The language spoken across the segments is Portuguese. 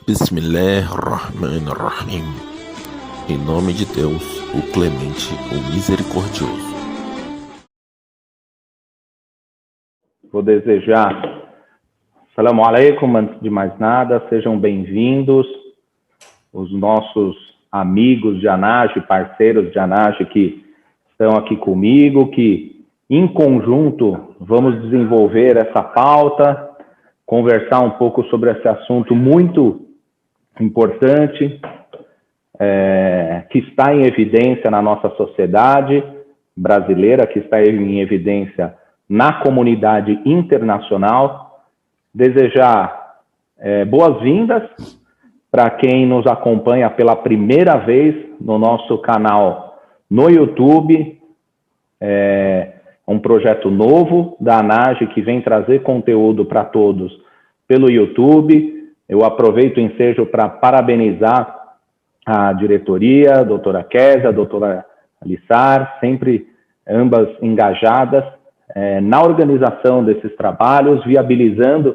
Bismillahirrahmanirrahim. Em nome de Deus, o Clemente, o Misericordioso. Vou desejar Assalamu alaikum, antes de mais nada, sejam bem-vindos os nossos amigos de Anage, parceiros de Anage que estão aqui comigo, que em conjunto vamos desenvolver essa pauta, conversar um pouco sobre esse assunto muito importante, que está em evidência na nossa sociedade brasileira, que está em evidência na comunidade internacional. Desejar boas-vindas para quem nos acompanha pela primeira vez no nosso canal no YouTube. É um projeto novo da Anage que vem trazer conteúdo para todos pelo YouTube. Eu aproveito o ensejo para parabenizar a diretoria, a doutora Kézia, a doutora Alissar, sempre ambas engajadas na organização desses trabalhos, viabilizando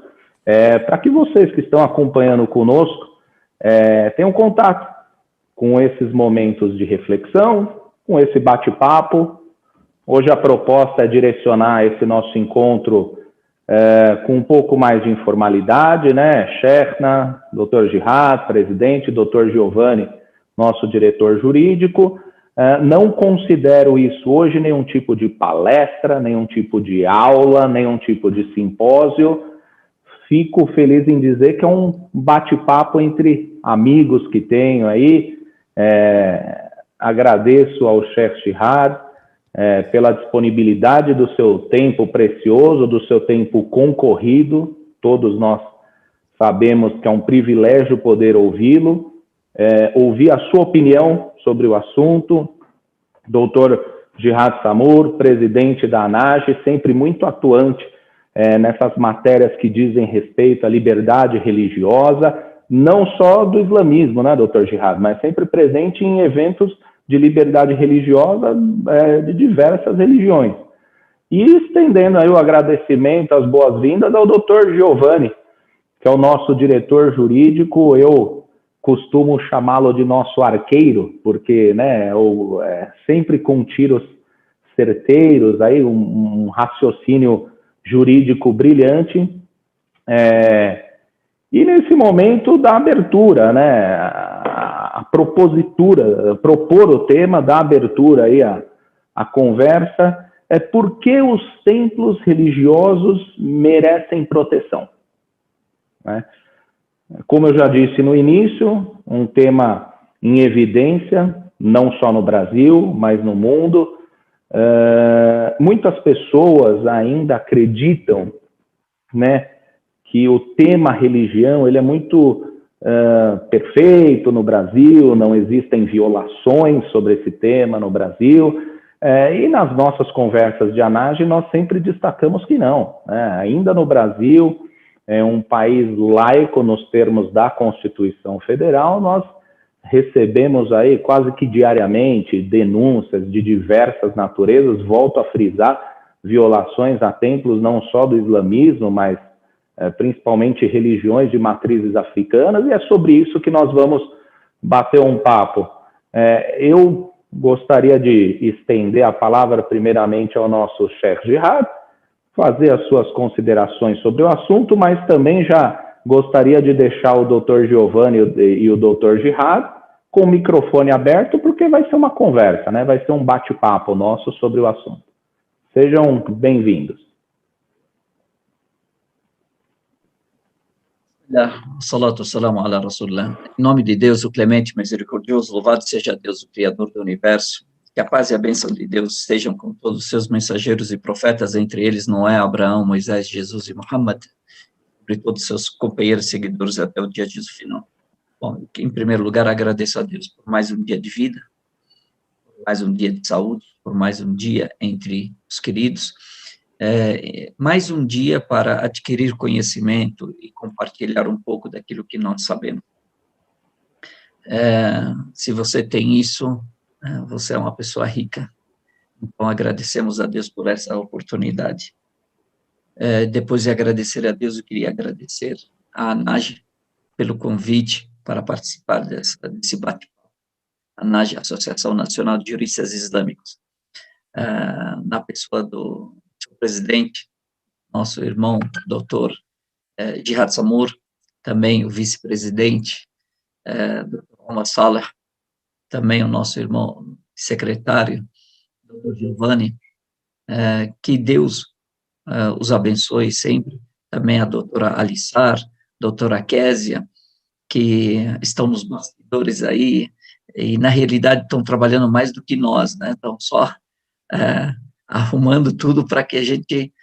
para que vocês que estão acompanhando conosco tenham contato com esses momentos de reflexão, com esse bate-papo. Hoje a proposta é direcionar esse nosso encontro com um pouco mais de informalidade, né? Cheikhna, Dr. Jihad, presidente, Dr. Giovanni, nosso diretor jurídico. Não considero isso hoje nenhum tipo de palestra, nenhum tipo de aula, nenhum tipo de simpósio. Fico feliz em dizer que é um bate-papo entre amigos que tenho aí. Agradeço ao Sheikh Jihad pela disponibilidade do seu tempo precioso, do seu tempo concorrido. Todos nós sabemos que é um privilégio poder ouvi-lo. Ouvir a sua opinião sobre o assunto. Doutor Jihad Samur, presidente da Anage, sempre muito atuante nessas matérias que dizem respeito à liberdade religiosa, não só do islamismo, né, doutor Jihad, mas sempre presente em eventos de liberdade religiosa de diversas religiões. E estendendo aí o agradecimento, as boas-vindas ao doutor Giovanni, que é o nosso diretor jurídico. Eu costumo chamá-lo de nosso arqueiro, porque sempre com tiros certeiros, aí, um raciocínio jurídico brilhante. E nesse momento da abertura, né, a propositura, propor o tema, da abertura aí a conversa, por que os templos religiosos merecem proteção, né? Como eu já disse no início, um tema em evidência, não só no Brasil, mas no mundo. Muitas pessoas ainda acreditam, né, que o tema religião ele é muito perfeito no Brasil, não existem violações sobre esse tema no Brasil. E nas nossas conversas de Anage, nós sempre destacamos que não, né? Ainda no Brasil, um país laico nos termos da Constituição Federal, nós recebemos aí quase que diariamente denúncias de diversas naturezas. Volto a frisar, violações a templos não só do islamismo, mas principalmente religiões de matrizes africanas, e é sobre isso que nós vamos bater um papo. Eu gostaria de estender a palavra primeiramente ao nosso Sheikh Jihad, fazer as suas considerações sobre o assunto, mas também já gostaria de deixar o Dr. Giovanni e o Dr. Jihad com o microfone aberto, porque vai ser uma conversa, né? Vai ser um bate-papo nosso sobre o assunto. Sejam bem-vindos. Salatu wassalamu ala Rasulullah. Em nome de Deus, o Clemente Misericordioso, louvado seja Deus, o Criador do Universo. Que a paz e a bênção de Deus estejam com todos os seus mensageiros e profetas, entre eles Noé, Abraão, Moisés, Jesus e Muhammad, e todos os seus companheiros e seguidores até o dia de juízo final. Bom, em primeiro lugar, agradeço a Deus por mais um dia de vida, por mais um dia de saúde, por mais um dia entre os queridos, mais um dia para adquirir conhecimento e compartilhar um pouco daquilo que nós sabemos. Se você tem isso, você é uma pessoa rica. Então, agradecemos a Deus por essa oportunidade. Depois de agradecer a Deus, eu queria agradecer a Anage pelo convite para participar desse bate-papo. A ANAJ, Associação Nacional de Juristas Islâmicos, na pessoa do seu presidente, nosso irmão, doutor Jihad Samur, também o vice-presidente, Dr. Omar Saleh, também o nosso irmão secretário, Dr. Giovanni, que Deus os abençoe sempre, também a doutora Alissar, doutora Késia, que estão nos bastidores aí, e na realidade estão trabalhando mais do que nós, né? Estão só arrumando tudo para que a gente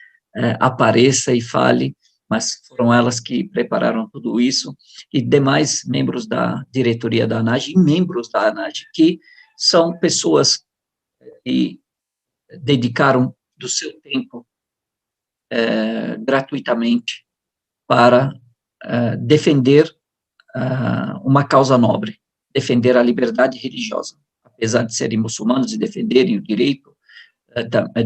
apareça e fale, mas foram elas que prepararam tudo isso, e demais membros da diretoria da ANAJ e membros da ANAJ, que são pessoas que dedicaram do seu tempo gratuitamente para defender uma causa nobre, defender a liberdade religiosa, apesar de serem muçulmanos e defenderem o direito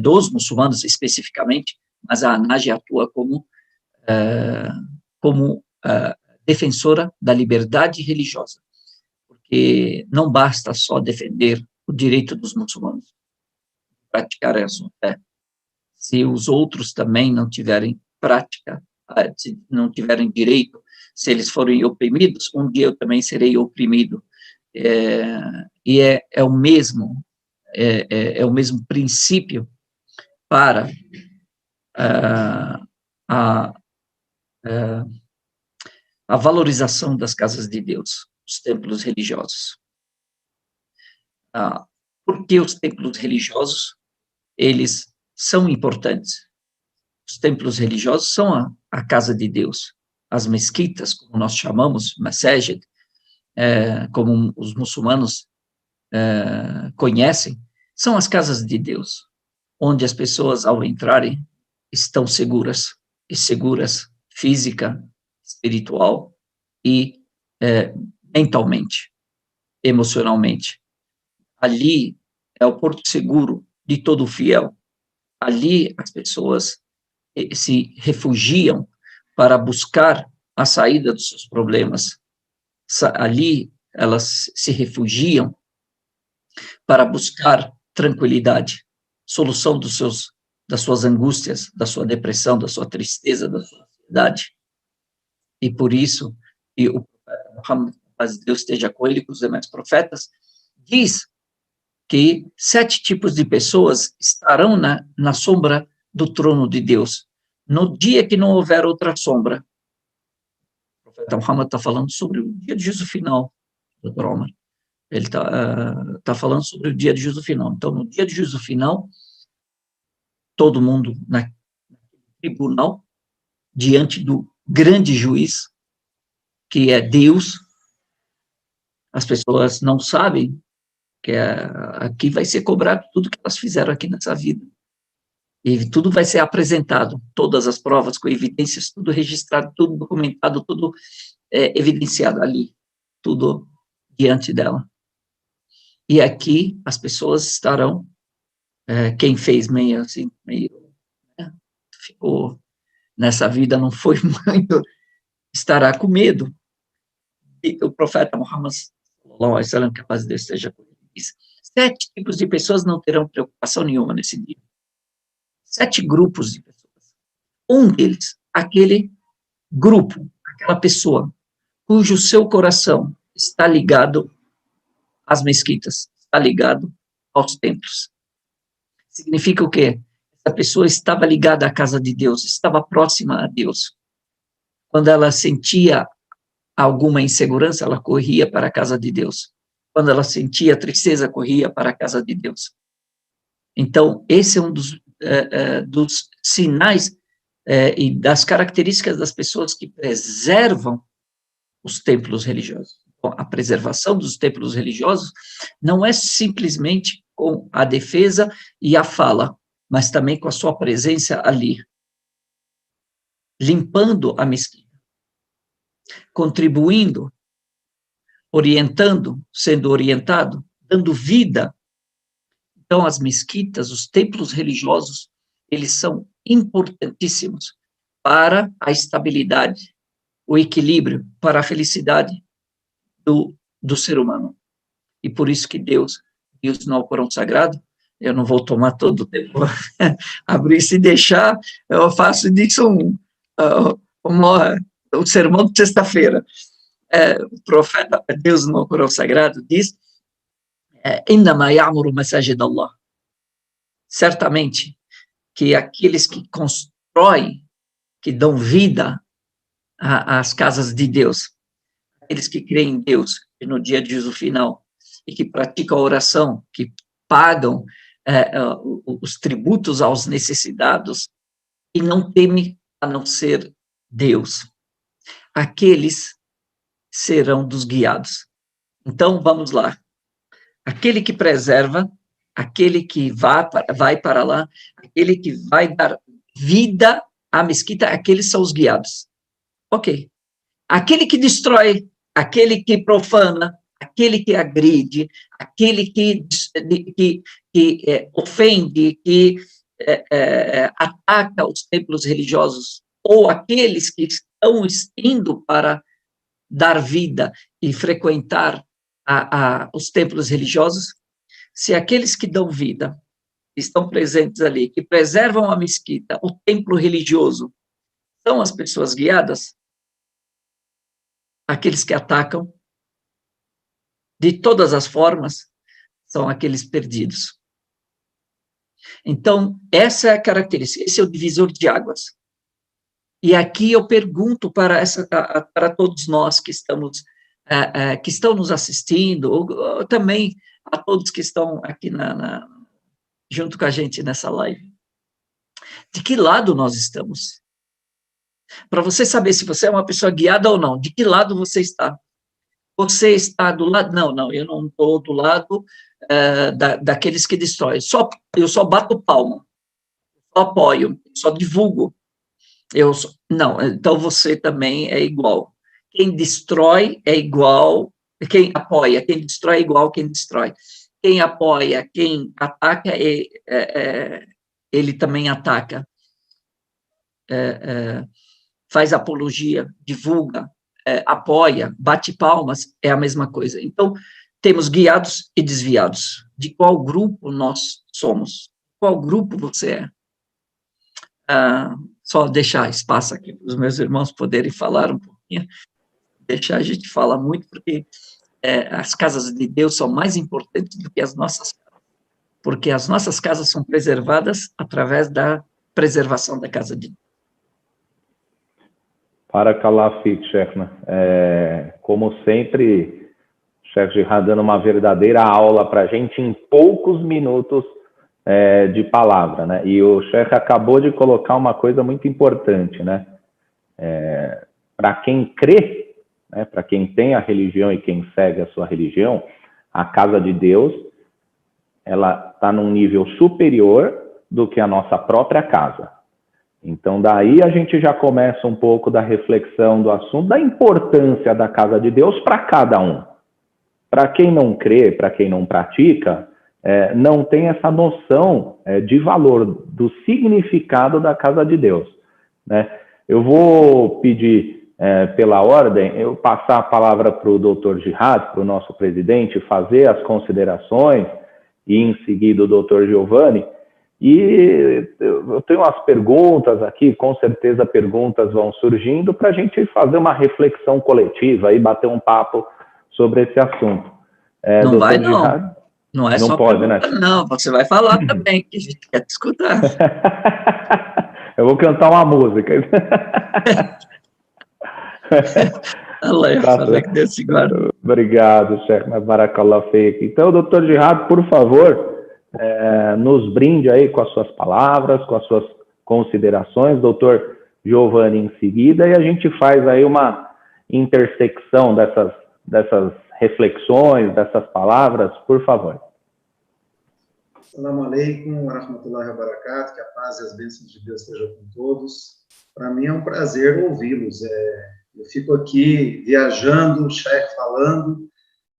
dos muçulmanos especificamente, mas a ANAJ atua como defensora da liberdade religiosa, porque não basta só defender o direito dos muçulmanos de praticar a sua fé. Se os outros também não tiverem prática, se não tiverem direito, se eles forem oprimidos, um dia eu também serei oprimido. E é o mesmo princípio para a valorização das casas de Deus, os templos religiosos. Por que os templos religiosos, eles são importantes? Os templos religiosos são a casa de Deus. As mesquitas, como nós chamamos, masajid, como os muçulmanos conhecem, são as casas de Deus, onde as pessoas, ao entrarem, estão seguras física, espiritual e mentalmente, emocionalmente. Ali é o porto seguro de todo fiel. Ali as pessoas se refugiam para buscar a saída dos seus problemas. Ali elas se refugiam para buscar tranquilidade, solução das suas angústias, da sua depressão, da sua tristeza, da sua ansiedade. E por isso, o profeta Muhammad, paz de Deus esteja com ele e com os demais profetas, diz que 7 tipos de pessoas estarão na sombra do trono de Deus, no dia que não houver outra sombra. O profeta Muhammad está falando sobre o dia de juízo final, Dr. Omar. Ele está falando sobre o dia de juízo final. Então, no dia de juízo final, todo mundo no tribunal, diante do grande juiz, que é Deus, as pessoas não sabem que aqui vai ser cobrado tudo que elas fizeram aqui nessa vida. E tudo vai ser apresentado, todas as provas com evidências, tudo registrado, tudo documentado, tudo evidenciado ali, tudo diante dela. E aqui as pessoas estarão, quem fez meio, ficou nessa vida, não foi muito, estará com medo. E o profeta Muhammad, sallallahu alaihi wasallam, que a paz de Deus esteja com ele, diz: 7 tipos de pessoas não terão preocupação nenhuma nesse dia. 7 grupos de pessoas. Um deles, aquele grupo, aquela pessoa, cujo seu coração está ligado às mesquitas, está ligado aos templos. Significa o quê? Essa pessoa estava ligada à casa de Deus, estava próxima a Deus. Quando ela sentia alguma insegurança, ela corria para a casa de Deus. Quando ela sentia tristeza, corria para a casa de Deus. Então, esse é um dos sinais e das características das pessoas que preservam os templos religiosos. Bom, a preservação dos templos religiosos não é simplesmente com a defesa e a fala, mas também com a sua presença ali, limpando a mesquita, contribuindo, orientando, sendo orientado, dando vida. Então, as mesquitas, os templos religiosos, eles são importantíssimos para a estabilidade, o equilíbrio para a felicidade do ser humano. E por isso que Deus diz no Alcorão Sagrado, eu não vou tomar todo o tempo, abrir se deixar, eu faço disso um sermão de sexta-feira. O profeta, Deus no Alcorão Sagrado diz, Innama ya'muru masajid Allah. Certamente que aqueles que constroem, que dão vida às casas de Deus, aqueles que creem em Deus e no dia de juízo final, e que praticam a oração, que pagam os tributos aos necessitados, e não temem a não ser Deus. Aqueles serão dos guiados. Então, vamos lá. Aquele que preserva, aquele que vai para lá, aquele que vai dar vida à mesquita, aqueles são os guiados. Ok. Aquele que destrói, aquele que profana, aquele que agride, aquele que ofende, que ataca os templos religiosos, ou aqueles que estão indo para dar vida e frequentar os templos religiosos, se aqueles que dão vida estão presentes ali, que preservam a mesquita, o templo religioso, são as pessoas guiadas, aqueles que atacam, de todas as formas, são aqueles perdidos. Então, essa é a característica, esse é o divisor de águas. E aqui eu pergunto para todos nós que estão nos assistindo, ou também a todos que estão aqui junto com a gente nessa live, de que lado nós estamos? Para você saber se você é uma pessoa guiada ou não, de que lado você está? Você está do lado... Não, eu não estou do lado daqueles que destroem. Eu só bato palma, só apoio, só divulgo. Não, então você também é igual. Quem destrói é igual, quem apoia, quem destrói é igual quem destrói. Quem apoia, quem ataca, ele também ataca. Faz apologia, divulga, apoia, bate palmas, é a mesma coisa. Então, temos guiados e desviados. De qual grupo nós somos? Qual grupo você é? Só deixar espaço aqui para os meus irmãos poderem falar um pouquinho. Deixar a gente falar muito, porque as casas de Deus são mais importantes do que as nossas casas. Porque as nossas casas são preservadas através da preservação da casa de Deus. Barakallah Fik, Sheikhna. Como sempre, Sheikh Jihad dando uma verdadeira aula para a gente em poucos minutos de palavra, né? E o Sheikh acabou de colocar uma coisa muito importante, né? Para quem crê, né? Para quem tem a religião e quem segue a sua religião, a casa de Deus, ela está num nível superior do que a nossa própria casa. Então, daí a gente já começa um pouco da reflexão do assunto, da importância da casa de Deus para cada um. Para quem não crê, para quem não pratica, não tem essa noção de valor, do significado da casa de Deus, né? Eu vou pedir, pela ordem, eu passar a palavra para o Dr. Jihad, para o nosso presidente, fazer as considerações, e em seguida o Dr. Giovanni. E eu tenho umas perguntas aqui, com certeza perguntas vão surgindo, para a gente fazer uma reflexão coletiva e bater um papo sobre esse assunto. Não vai, não. Não é só pode, pergunta, né? Não, você vai falar também, que a gente quer te escutar. Eu vou cantar uma música. Falei que Deus se guarda. Obrigado, Sheikh Barakallah Fik. Então, Dr. Jihad, por favor, nos brinde aí com as suas palavras, com as suas considerações, Dr. Giovanni em seguida, e a gente faz aí uma intersecção dessas reflexões, dessas palavras, por favor. Assalamu alaikum wa rahmatullahi wa barakatuh, que a paz e as bênçãos de Deus estejam com todos. Para mim é um prazer ouvi-los. Eu fico aqui viajando, o Sheikh falando,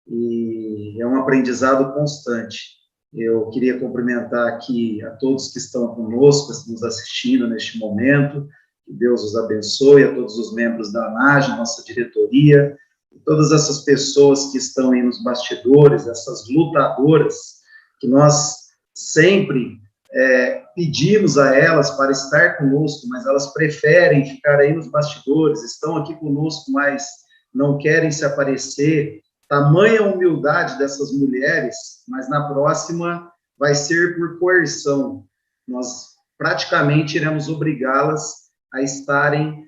e é um aprendizado constante. Eu queria cumprimentar aqui a todos que estão conosco, nos assistindo neste momento, Que Deus os abençoe, a todos os membros da ANAGE, nossa diretoria, e todas essas pessoas que estão aí nos bastidores, essas lutadoras, que nós sempre pedimos a elas para estar conosco, mas elas preferem ficar aí nos bastidores, estão aqui conosco, mas não querem se aparecer. Tamanha humildade dessas mulheres, mas na próxima vai ser por coerção. Nós praticamente iremos obrigá-las a estarem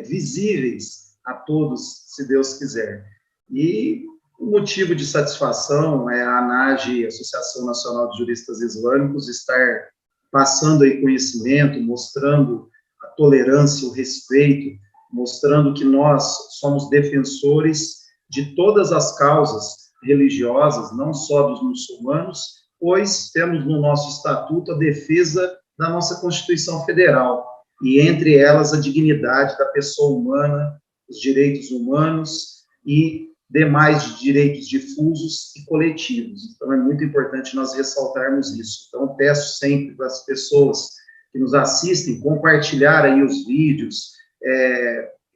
visíveis a todos, se Deus quiser. E o motivo de satisfação é a ANAGE, Associação Nacional de Juristas Islâmicos, estar passando aí conhecimento, mostrando a tolerância, o respeito, mostrando que nós somos defensores de todas as causas religiosas, não só dos muçulmanos, pois temos no nosso estatuto a defesa da nossa Constituição Federal, e entre elas a dignidade da pessoa humana, os direitos humanos e demais direitos difusos e coletivos. Então, é muito importante nós ressaltarmos isso. Então, peço sempre para as pessoas que nos assistem compartilhar aí os vídeos,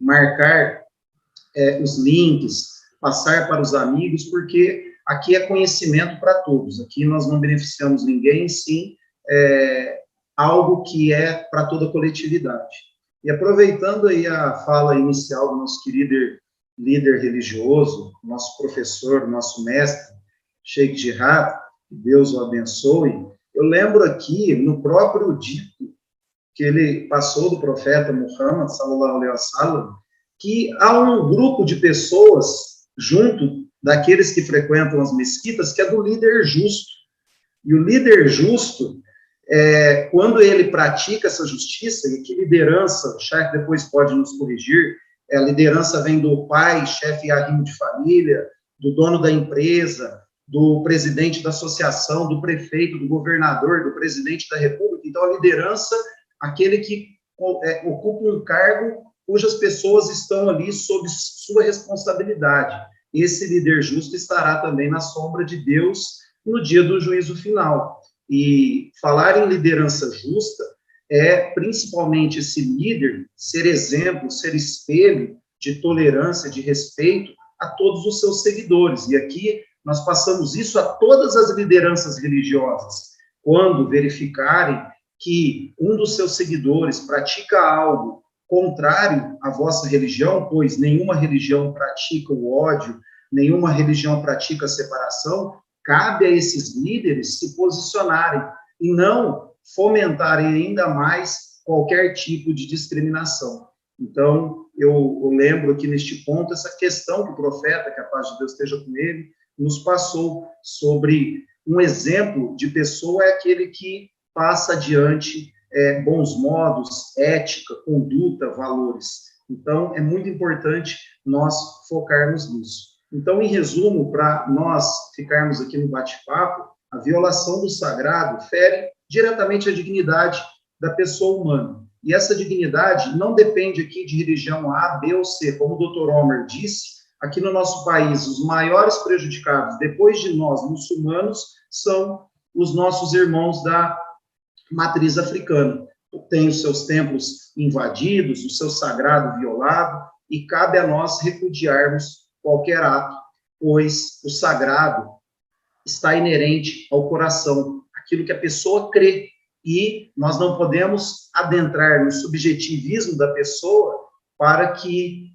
marcar os links, passar para os amigos, porque aqui é conhecimento para todos. Aqui nós não beneficiamos ninguém, sim, algo que é para toda a coletividade. E aproveitando aí a fala inicial do nosso querido líder religioso, nosso professor, nosso mestre, Sheikh Jihad, que Deus o abençoe, eu lembro aqui, no próprio dito que ele passou do profeta Muhammad, sallallahu alaihi wasallam, que há um grupo de pessoas junto daqueles que frequentam as mesquitas, que é do líder justo. E o líder justo, quando ele pratica essa justiça, e que liderança, o chefe depois pode nos corrigir, a liderança vem do pai, chefe arrimo de família, do dono da empresa, do presidente da associação, do prefeito, do governador, do presidente da república. Então, a liderança, aquele que ocupa um cargo cujas pessoas estão ali sob sua responsabilidade. Esse líder justo estará também na sombra de Deus no dia do juízo final. E falar em liderança justa é principalmente esse líder ser exemplo, ser espelho de tolerância, de respeito a todos os seus seguidores. E aqui nós passamos isso a todas as lideranças religiosas. Quando verificarem que um dos seus seguidores pratica algo contrário à vossa religião, pois nenhuma religião pratica o ódio, nenhuma religião pratica a separação, cabe a esses líderes se posicionarem e não fomentarem ainda mais qualquer tipo de discriminação. Então, eu lembro aqui neste ponto essa questão que o profeta, que a paz de Deus esteja com ele, nos passou sobre um exemplo de pessoa é aquele que passa adiante bons modos, ética, conduta, valores. Então, é muito importante nós focarmos nisso. Então, em resumo, para nós ficarmos aqui no bate-papo, a violação do sagrado fere diretamente a dignidade da pessoa humana. E essa dignidade não depende aqui de religião A, B ou C. Como o Dr. Homer disse, aqui no nosso país, os maiores prejudicados, depois de nós, muçulmanos, são os nossos irmãos da matriz africana. Tem os seus templos invadidos, o seu sagrado violado, e cabe a nós repudiarmos qualquer ato, pois o sagrado está inerente ao coração, aquilo que a pessoa crê, e nós não podemos adentrar no subjetivismo da pessoa para que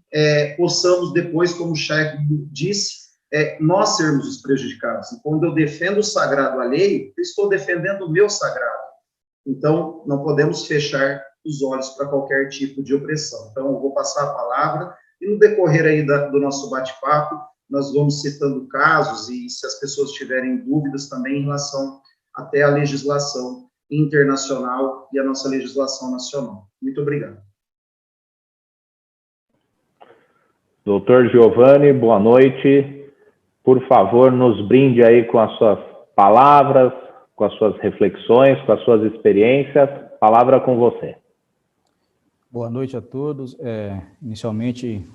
possamos depois, como o Sheikh disse, nós sermos os prejudicados. E quando eu defendo o sagrado alheio, eu estou defendendo o meu sagrado. Então, não podemos fechar os olhos para qualquer tipo de opressão. Então, eu vou passar a palavra, e no decorrer aí do nosso bate-papo, nós vamos citando casos, e se as pessoas tiverem dúvidas também em relação até à legislação internacional e a nossa legislação nacional. Muito obrigado. Doutor Giovanni, boa noite. Por favor, nos brinde aí com as suas palavras, com as suas reflexões, com as suas experiências. Palavra com você. Boa noite a todos. Inicialmente,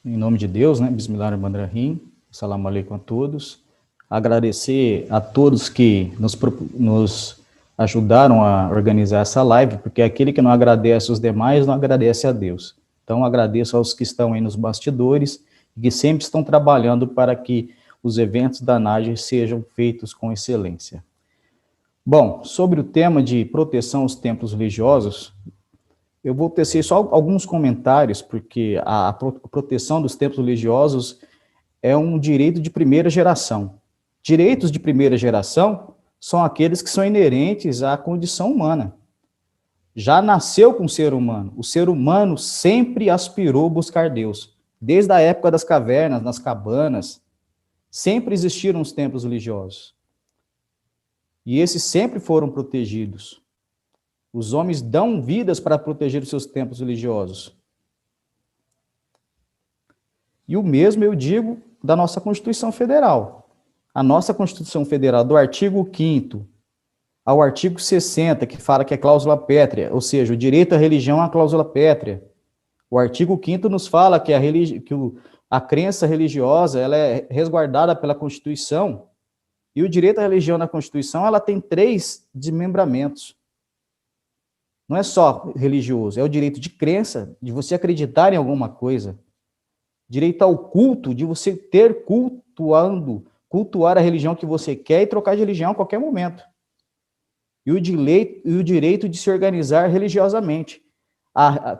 em nome de Deus, né? Bismillahirrahmanirrahim. Assalamu alaikum a todos. Agradecer a todos que nos ajudaram a organizar essa live, porque aquele que não agradece os demais não agradece a Deus. Então, agradeço aos que estão aí nos bastidores, que sempre estão trabalhando para que os eventos da NAGE sejam feitos com excelência. Bom, sobre o tema de proteção aos templos religiosos, eu vou tecer só alguns comentários, porque a proteção dos templos religiosos é um direito de primeira geração. Direitos de primeira geração são aqueles que são inerentes à condição humana. Já nasceu com o ser humano. O ser humano sempre aspirou buscar Deus. Desde a época das cavernas, nas cabanas, sempre existiram os templos religiosos. E esses sempre foram protegidos. Os homens dão vidas para proteger os seus templos religiosos. E o mesmo eu digo da nossa Constituição Federal. A nossa Constituição Federal, do artigo 5º ao artigo 60, que fala que é cláusula pétrea, ou seja, o direito à religião é uma cláusula pétrea. O artigo 5º nos fala que a crença religiosa ela é resguardada pela Constituição, e o direito à religião na Constituição ela tem 3 desmembramentos. Não é só religioso, é o direito de crença, de você acreditar em alguma coisa. Direito ao culto, de você ter cultuar a religião que você quer e trocar de religião a qualquer momento. E o direito de se organizar religiosamente.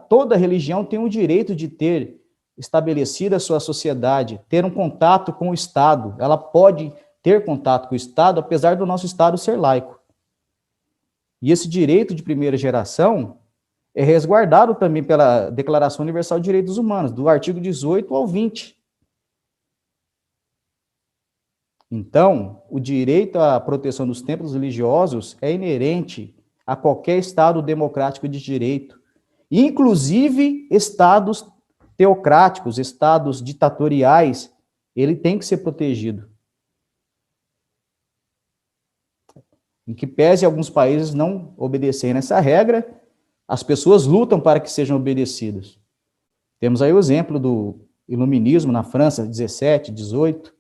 Toda religião tem o direito de ter estabelecida a sua sociedade, ter um contato com o Estado. Ela pode ter contato com o Estado, apesar do nosso Estado ser laico. E esse direito de primeira geração é resguardado também pela Declaração Universal de Direitos Humanos, do artigo 18 ao 20. Então, o direito à proteção dos templos religiosos é inerente a qualquer Estado democrático de direito, inclusive Estados teocráticos, Estados ditatoriais, ele tem que ser protegido. Em que pese alguns países não obedecerem essa regra, as pessoas lutam para que sejam obedecidas. Temos aí o exemplo do iluminismo na França, 17, 18,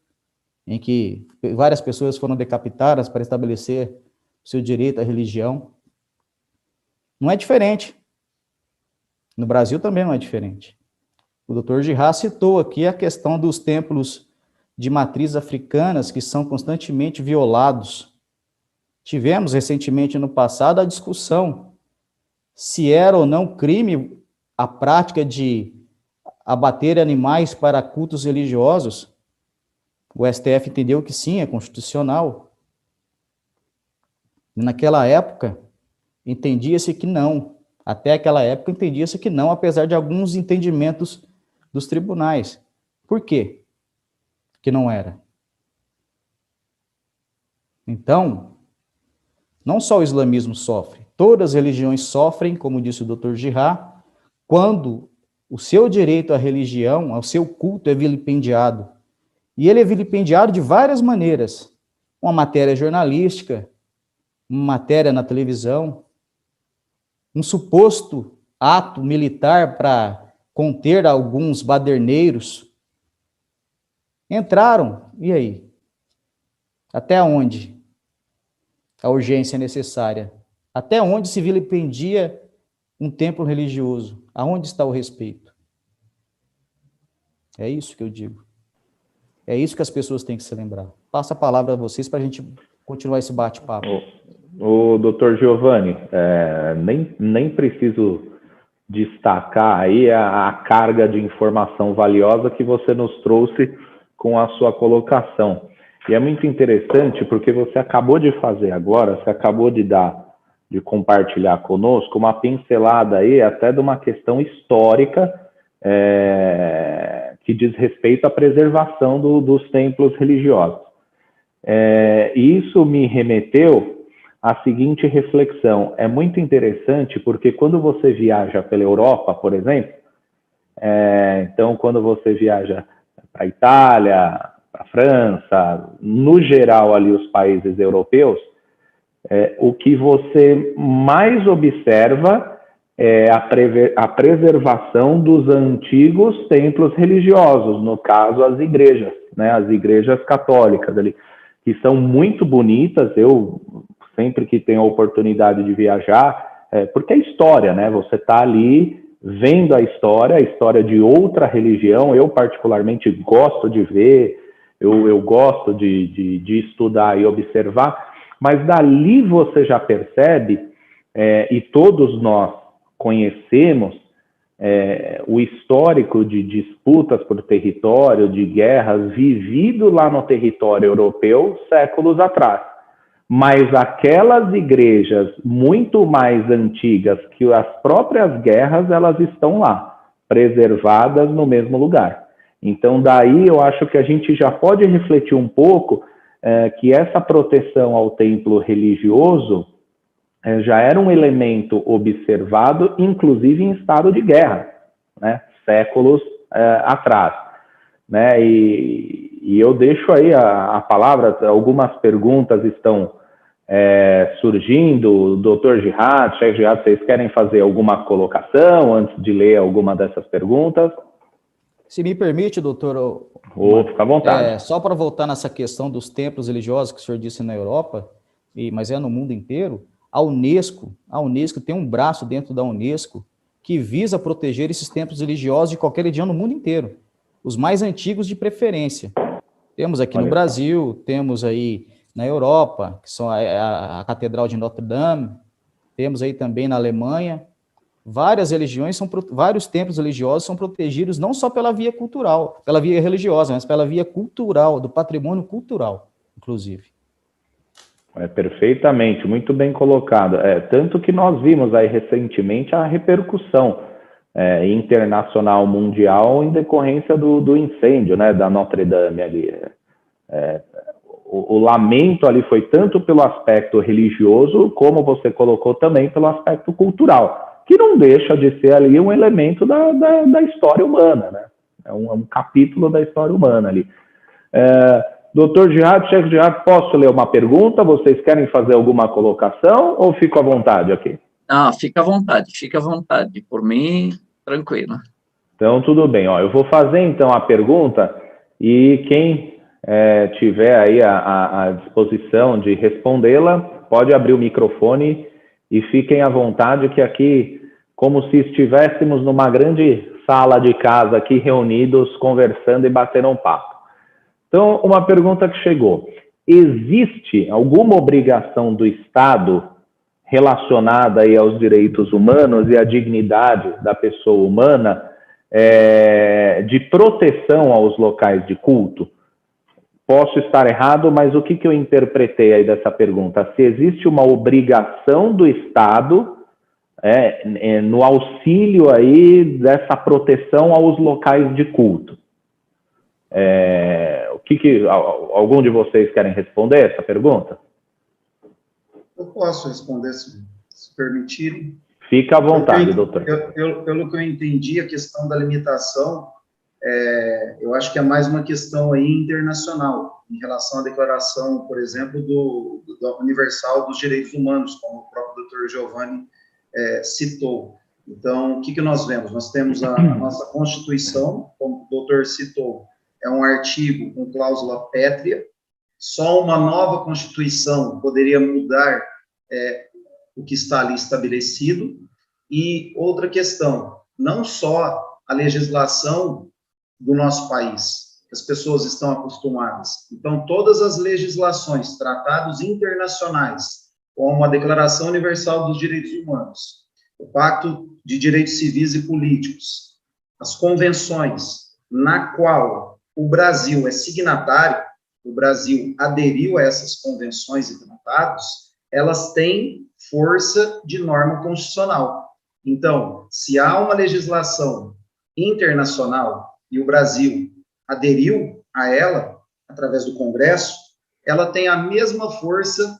em que várias pessoas foram decapitadas para estabelecer o seu direito à religião. Não é diferente. No Brasil também não é diferente. O Dr. Girard citou aqui a questão dos templos de matrizes africanas que são constantemente violados. Tivemos recentemente no passado a discussão se era ou não crime a prática de abater animais para cultos religiosos. O STF entendeu que sim, é constitucional. E naquela época, entendia-se que não. Até aquela época, entendia-se que não, apesar de alguns entendimentos dos tribunais. Por quê que não era? Então, não só o islamismo sofre, todas as religiões sofrem, como disse o Dr. Girard, quando o seu direito à religião, ao seu culto é vilipendiado. E ele é vilipendiado de várias maneiras. Uma matéria jornalística, uma matéria na televisão, um suposto ato militar para conter alguns baderneiros. Entraram, e aí? Até onde a urgência é necessária? Até onde se vilipendia um templo religioso? Aonde está o respeito? É isso que eu digo. É isso que as pessoas têm que se lembrar. Passo a palavra a vocês para a gente continuar esse bate-papo. O Dr. Giovanni, nem preciso destacar aí a carga de informação valiosa que você nos trouxe com a sua colocação. E é muito interessante porque você acabou de fazer agora, você acabou de compartilhar conosco uma pincelada aí até de uma questão histórica que diz respeito à preservação dos templos religiosos. E isso me remeteu à seguinte reflexão. É muito interessante porque quando você viaja pela Europa, por exemplo, então quando você viaja para a Itália, para a França, no geral ali os países europeus, o que você mais observa é a preservação dos antigos templos religiosos, no caso as igrejas, né, as igrejas católicas ali, que são muito bonitas. Eu sempre que tem a oportunidade de viajar, porque é história, né? Você está ali vendo a história de outra religião. Eu particularmente gosto de ver, eu gosto de estudar e observar, mas dali você já percebe, e todos nós conhecemos, o histórico de disputas por território, de guerras, vivido lá no território europeu séculos atrás. Mas aquelas igrejas muito mais antigas que as próprias guerras, elas estão lá, preservadas no mesmo lugar. Então, daí eu acho que a gente já pode refletir um pouco que essa proteção ao templo religioso já era um elemento observado, inclusive em estado de guerra, né, séculos atrás. Né, e eu deixo aí a palavra, algumas perguntas estão surgindo. Doutor Jihad, Sheikh Jihad, vocês querem fazer alguma colocação antes de ler alguma dessas perguntas? Se me permite, doutor... Fica à vontade. Só para voltar nessa questão dos templos religiosos que o senhor disse na Europa, mas no mundo inteiro, a Unesco tem um braço dentro da Unesco que visa proteger esses templos religiosos de qualquer religião no mundo inteiro, os mais antigos de preferência. Temos aqui no Brasil, temos aí na Europa, que são a Catedral de Notre Dame, temos aí também na Alemanha. Vários templos religiosos são protegidos não só pela via cultural, pela via religiosa, mas pela via cultural, do patrimônio cultural, inclusive. Perfeitamente, muito bem colocado. Tanto que nós vimos aí recentemente a repercussão internacional, mundial, em decorrência do incêndio, né, da Notre Dame ali. O lamento ali foi tanto pelo aspecto religioso, como você colocou também pelo aspecto cultural, que não deixa de ser ali um elemento da história humana, né? É um capítulo da história humana ali. Doutor Jihad, Sheikh Jihad, posso ler uma pergunta? Vocês querem fazer alguma colocação ou fico à vontade aqui? Não, fica à vontade. Por mim, tranquilo. Então, tudo bem. Eu vou fazer, então, a pergunta e quem tiver aí à disposição de respondê-la, pode abrir o microfone e fiquem à vontade, que aqui, como se estivéssemos numa grande sala de casa aqui reunidos, conversando e batendo um papo. Então, uma pergunta que chegou. Existe alguma obrigação do Estado relacionada aí aos direitos humanos e à dignidade da pessoa humana de proteção aos locais de culto? Posso estar errado, mas o que eu interpretei aí dessa pergunta? Se existe uma obrigação do Estado no auxílio aí dessa proteção aos locais de culto. Algum de vocês querem responder essa pergunta? Eu posso responder, se permitirem. Fica à vontade, doutor. Pelo que eu entendi, a questão da limitação, eu acho que é mais uma questão aí internacional, em relação à declaração, por exemplo, do Universal dos Direitos Humanos, como o próprio doutor Giovanni citou. Então, o que nós vemos? Nós temos a nossa Constituição, como o doutor citou, é um artigo com cláusula pétrea. Só uma nova Constituição poderia mudar o que está ali estabelecido. E outra questão, não só a legislação do nosso país, que as pessoas estão acostumadas. Então, todas as legislações, tratados internacionais, como a Declaração Universal dos Direitos Humanos, o Pacto de Direitos Civis e Políticos, as convenções na qual o Brasil é signatário, o Brasil aderiu a essas convenções e tratados, elas têm força de norma constitucional. Então, se há uma legislação internacional e o Brasil aderiu a ela, através do Congresso, ela tem a mesma força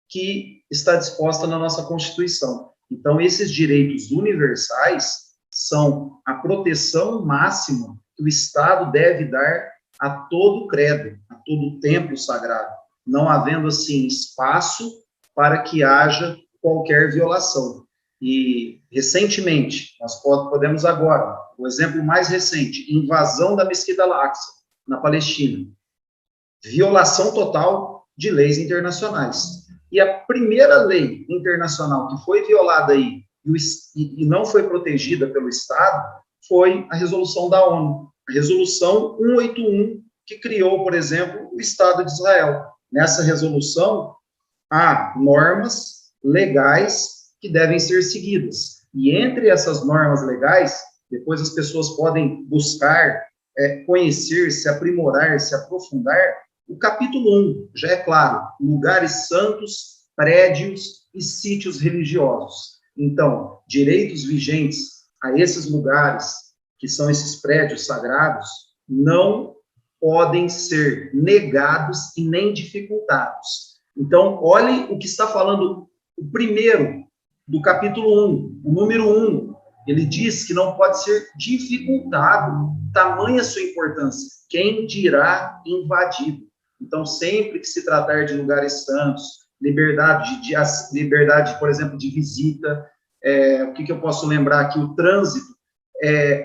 que está disposta na nossa Constituição. Então, esses direitos universais são a proteção máxima que o Estado deve dar a todo credo, a todo templo sagrado, não havendo, assim, espaço para que haja qualquer violação. E, recentemente, nós podemos agora, o exemplo mais recente, invasão da Mesquita Al-Aqsa, na Palestina. Violação total de leis internacionais. E a primeira lei internacional que foi violada aí e não foi protegida pelo Estado foi a resolução da ONU, a resolução 181, que criou, por exemplo, o Estado de Israel. Nessa resolução, há normas legais que devem ser seguidas. E entre essas normas legais, depois as pessoas podem buscar, conhecer, se aprimorar, se aprofundar. O capítulo 1, já é claro, lugares santos, prédios e sítios religiosos. Então, direitos vigentes a esses lugares, que são esses prédios sagrados, não podem ser negados e nem dificultados. Então, olhem o que está falando o primeiro do capítulo 1, o número 1. Ele diz que não pode ser dificultado, tamanha sua importância. Quem dirá invadido? Então, sempre que se tratar de lugares santos, liberdade, por exemplo, de visita, o que eu posso lembrar aqui? O trânsito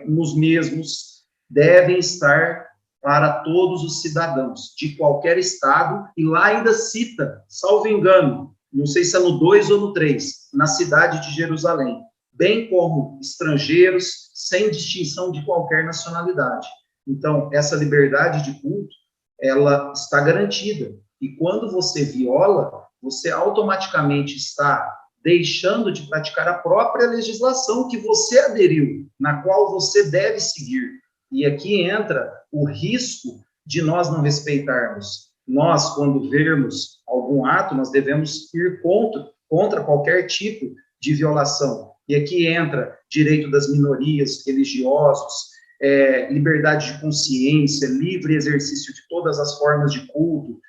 nos mesmos devem estar para todos os cidadãos de qualquer estado, e lá ainda cita, salvo engano, não sei se é no 2 ou no 3, na cidade de Jerusalém, bem como estrangeiros, sem distinção de qualquer nacionalidade. Então, essa liberdade de culto, ela está garantida. E quando você viola, você automaticamente está deixando de praticar a própria legislação que você aderiu, na qual você deve seguir. E aqui entra o risco de nós não respeitarmos. Nós, quando vermos algum ato, nós devemos ir contra qualquer tipo de violação. E aqui entra direito das minorias, religiosos, liberdade de consciência, livre exercício de todas as formas de culto,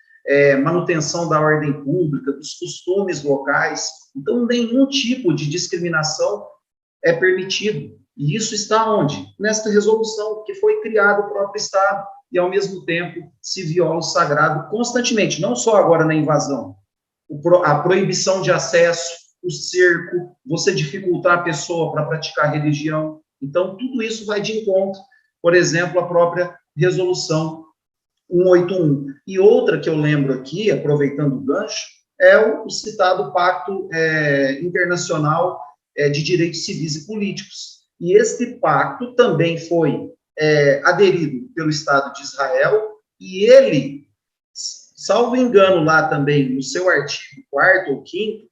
manutenção da ordem pública, dos costumes locais. Então, nenhum tipo de discriminação é permitido. E isso está onde? Nesta resolução, que foi criado o próprio Estado, e, ao mesmo tempo, se viola o sagrado constantemente, não só agora na invasão. A proibição de acesso, o cerco, você dificultar a pessoa para praticar religião. Então, tudo isso vai de encontro, por exemplo, à própria resolução 181. E outra que eu lembro aqui, aproveitando o gancho, é o citado Pacto Internacional de Direitos Civis e Políticos. E este pacto também foi aderido pelo Estado de Israel, e ele, salvo engano lá também, no seu artigo 4º ou 5º,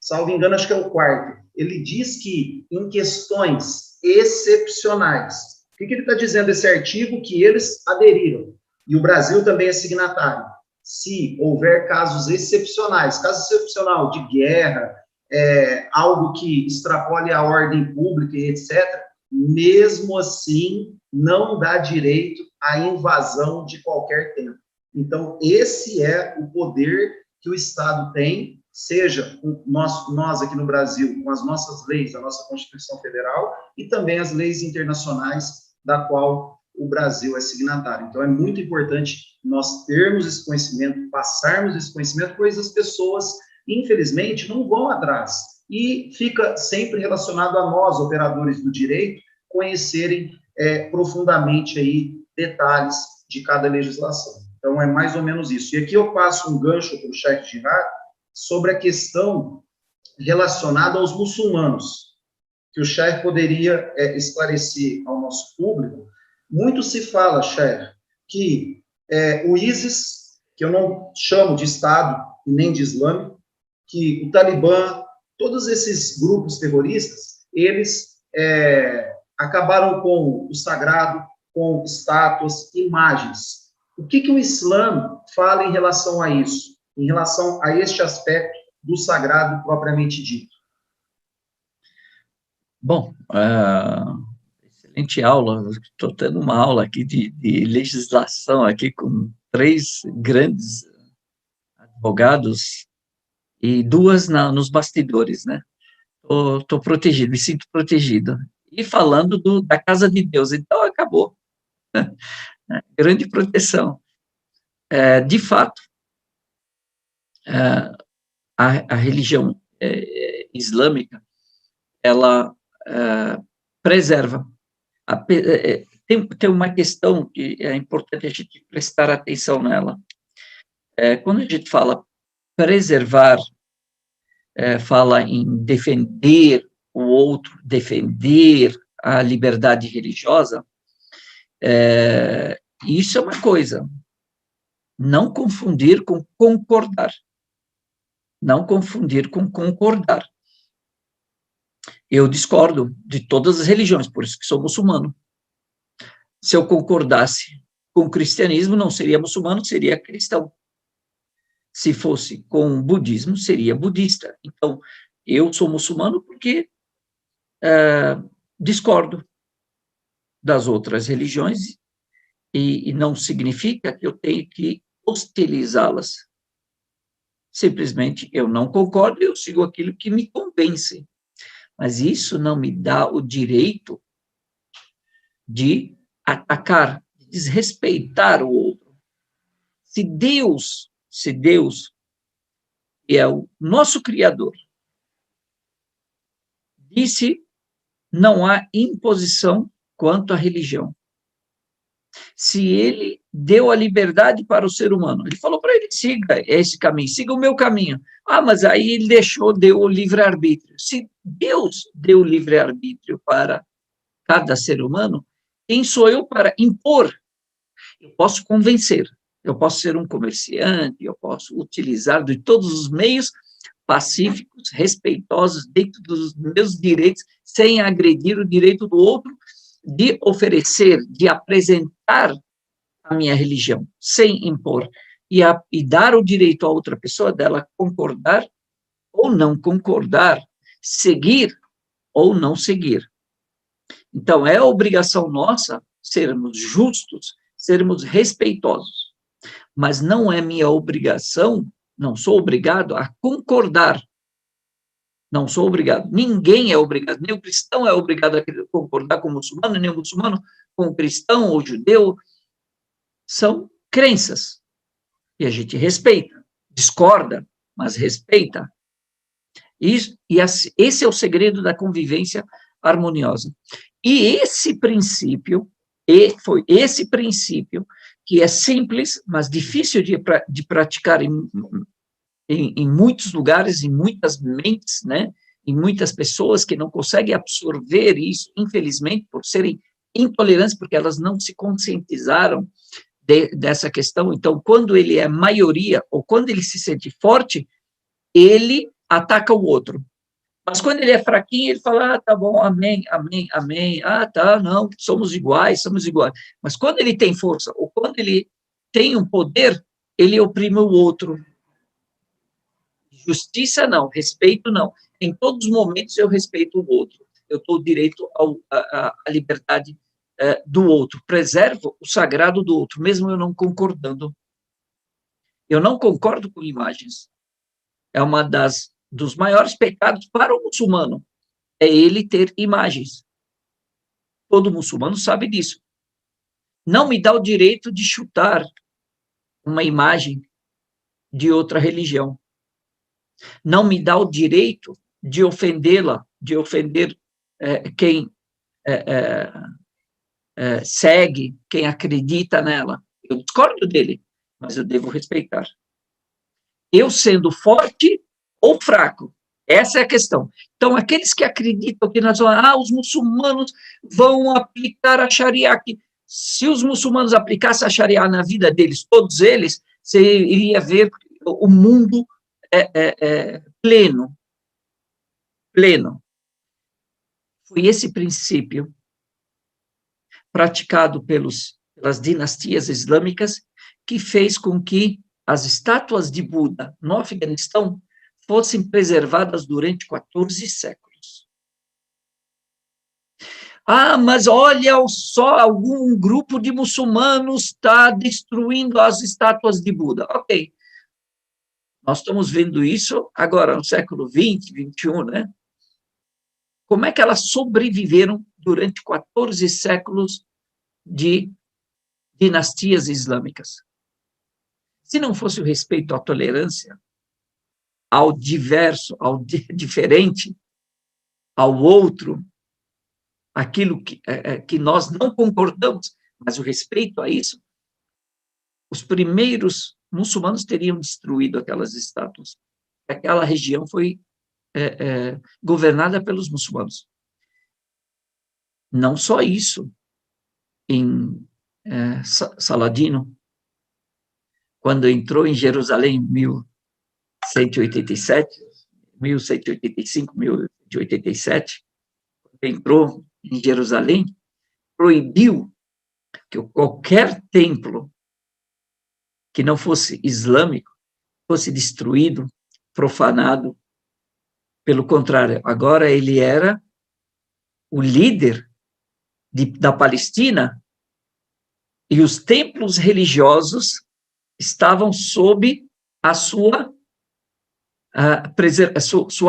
salvo engano, acho que é o 4º, ele diz que em questões excepcionais, o que ele está dizendo esse artigo? Que eles aderiram, e o Brasil também é signatário. Se houver casos excepcionais, caso excepcional de guerra, algo que extrapole a ordem pública e etc., mesmo assim, não dá direito à invasão de qualquer tempo. Então, esse é o poder que o Estado tem, seja nós aqui no Brasil, com as nossas leis, a nossa Constituição Federal, e também as leis internacionais, da qual o Brasil é signatário. Então, é muito importante nós termos esse conhecimento, passarmos esse conhecimento, pois as pessoas, infelizmente, não vão atrás. E fica sempre relacionado a nós, operadores do direito, conhecerem profundamente aí detalhes de cada legislação. Então, é mais ou menos isso. E aqui eu passo um gancho para o Sheikh Jihad sobre a questão relacionada aos muçulmanos, que o Sheikh poderia esclarecer ao nosso público. Muito se fala, Sheikh, que o ISIS, que eu não chamo de Estado e nem de Islâmico, que o Talibã, todos esses grupos terroristas, eles acabaram com o sagrado, com estátuas, imagens. O que o Islã fala em relação a isso, em relação a este aspecto do sagrado propriamente dito? Bom, excelente aula. Estou tendo uma aula aqui de legislação aqui com 3 grandes advogados e 2 nos bastidores, né? Estou protegido, me sinto protegido. E falando da casa de Deus, então acabou. Grande proteção. De fato, a religião islâmica, ela preserva. Tem uma questão que é importante a gente prestar atenção nela. Quando a gente fala preservar fala em defender o outro, defender a liberdade religiosa, isso é uma coisa. Não confundir com concordar. Não confundir com concordar. Eu discordo de todas as religiões, por isso que sou muçulmano. Se eu concordasse com o cristianismo, não seria muçulmano, seria cristão. Se fosse com o budismo, seria budista. Então, eu sou muçulmano porque discordo das outras religiões e não significa que eu tenho que hostilizá-las. Simplesmente eu não concordo, eu sigo aquilo que me convence. Mas isso não me dá o direito de atacar, de desrespeitar o outro. Se Deus, que é o nosso Criador, disse, não há imposição quanto à religião. Se ele deu a liberdade para o ser humano, ele falou para ele, siga esse caminho, siga o meu caminho. Ah, mas aí ele deu o livre-arbítrio. Se Deus deu o livre-arbítrio para cada ser humano, quem sou eu para impor? Eu posso convencer, eu posso ser um comerciante, eu posso utilizar de todos os meios pacíficos, respeitosos, dentro dos meus direitos, sem agredir o direito do outro, de oferecer, de apresentar a minha religião, sem impor, e dar o direito a outra pessoa dela concordar ou não concordar, seguir ou não seguir. Então, é obrigação nossa sermos justos, sermos respeitosos, mas não é minha obrigação, não sou obrigado a concordar. Não sou obrigado. Ninguém é obrigado. Nem o cristão é obrigado a concordar com o muçulmano, nem o muçulmano com o cristão ou judeu. São crenças. E a gente respeita. Discorda, mas respeita. Esse é o segredo da convivência harmoniosa. E esse princípio, foi esse princípio que é simples, mas difícil de praticar em muitos lugares, em muitas mentes, né? Em muitas pessoas que não conseguem absorver isso, infelizmente, por serem intolerantes, porque elas não se conscientizaram dessa questão. Então, quando ele é maioria, ou quando ele se sente forte, ele ataca o outro. Mas quando ele é fraquinho, ele fala, tá bom, amém, amém, amém, tá, não, somos iguais. Mas quando ele tem força, ou quando ele tem um poder, ele oprime o outro. Justiça não, respeito não. Em todos os momentos eu respeito o outro. Eu dou direito à liberdade do outro. Preservo o sagrado do outro, mesmo eu não concordando. Eu não concordo com imagens. É uma dos maiores pecados para o muçulmano. É ele ter imagens. Todo muçulmano sabe disso. Não me dá o direito de chutar uma imagem de outra religião. Não me dá o direito de ofendê-la, de ofender quem segue, quem acredita nela. Eu discordo dele, mas eu devo respeitar. Eu sendo forte ou fraco, essa é a questão. Então, aqueles que acreditam que os muçulmanos vão aplicar a Sharia, se os muçulmanos aplicassem a Sharia na vida deles, todos eles, você iria ver o mundo pleno. Foi esse princípio praticado pelas dinastias islâmicas que fez com que as estátuas de Buda no Afeganistão fossem preservadas durante 14 séculos. Mas olha só, algum grupo de muçulmanos está destruindo as estátuas de Buda. Ok. Nós estamos vendo isso agora, no século XX, XXI, né? Como é que elas sobreviveram durante 14 séculos de dinastias islâmicas? Se não fosse o respeito à tolerância, ao diverso, ao diferente, ao outro, aquilo que nós não concordamos, mas o respeito a isso, os primeiros muçulmanos teriam destruído aquelas estátuas. Aquela região foi governada pelos muçulmanos. Não só isso, em Saladino, quando entrou em Jerusalém em 1185, 1187, entrou em Jerusalém, proibiu que qualquer templo que não fosse islâmico fosse destruído, profanado. Pelo contrário, agora ele era o líder da Palestina e os templos religiosos estavam sob a sua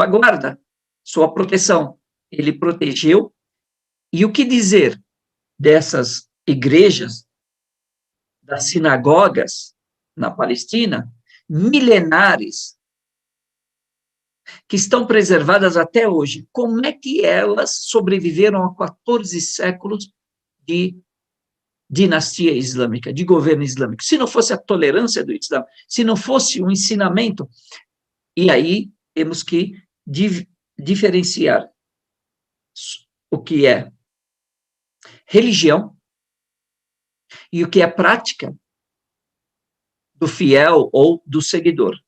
guarda, sua proteção. Ele protegeu. E o que dizer dessas igrejas, das sinagogas na Palestina, milenares, que estão preservadas até hoje? Como é que elas sobreviveram a 14 séculos de dinastia islâmica, de governo islâmico? Se não fosse a tolerância do Islã, se não fosse o ensinamento, e aí temos que diferenciar o que é religião e o que é prática do fiel ou do seguidor.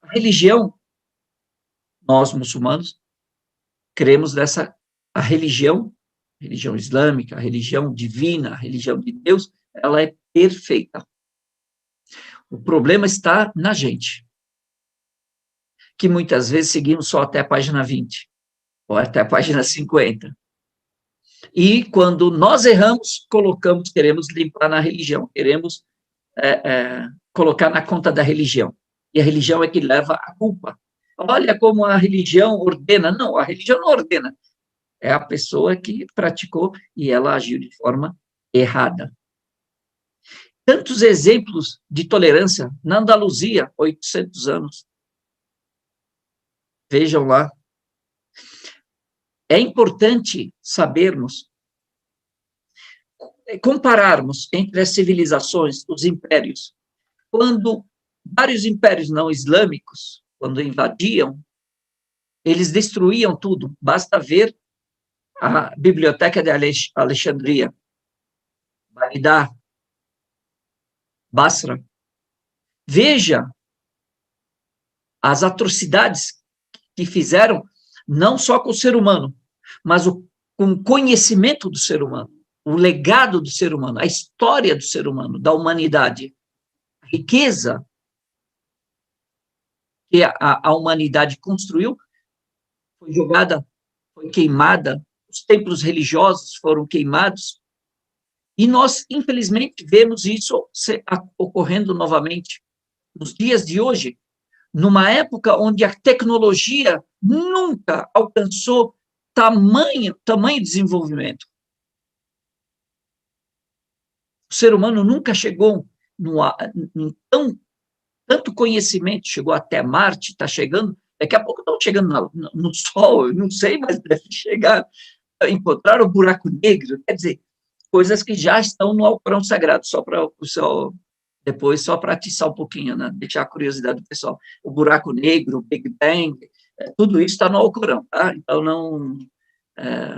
A religião, nós muçulmanos, cremos a religião islâmica, a religião divina, a religião de Deus, ela é perfeita. O problema está na gente, que muitas vezes seguimos só até a página 20, ou até a página 50. E quando nós erramos, queremos limpar na religião, queremos colocar na conta da religião. E a religião é que leva a culpa. Olha como a religião ordena. Não, a religião não ordena. É a pessoa que praticou e ela agiu de forma errada. Tantos exemplos de tolerância na Andaluzia, 800 anos. Vejam lá. É importante sabermos, compararmos entre as civilizações, os impérios. Quando vários impérios não islâmicos, quando invadiam, eles destruíam tudo. Basta ver a biblioteca de Alexandria, Bagdá, Basra. Veja as atrocidades que fizeram, não só com o ser humano, mas com o conhecimento do ser humano, o legado do ser humano, a história do ser humano, da humanidade, a riqueza que a humanidade construiu, foi jogada, foi queimada, os templos religiosos foram queimados, e nós, infelizmente, vemos isso ocorrendo novamente nos dias de hoje, numa época onde a tecnologia nunca alcançou tamanho desenvolvimento. O ser humano nunca chegou em tanto conhecimento, chegou até Marte, está chegando, daqui a pouco estão chegando no Sol, eu não sei, mas deve chegar, encontrar o buraco negro, quer dizer, coisas que já estão no Alcorão Sagrado, só para o pessoal, depois, só para atiçar um pouquinho, né? Deixar a curiosidade do pessoal. O buraco negro, o Big Bang, tudo isso está no Alcorão, tá? Então, não,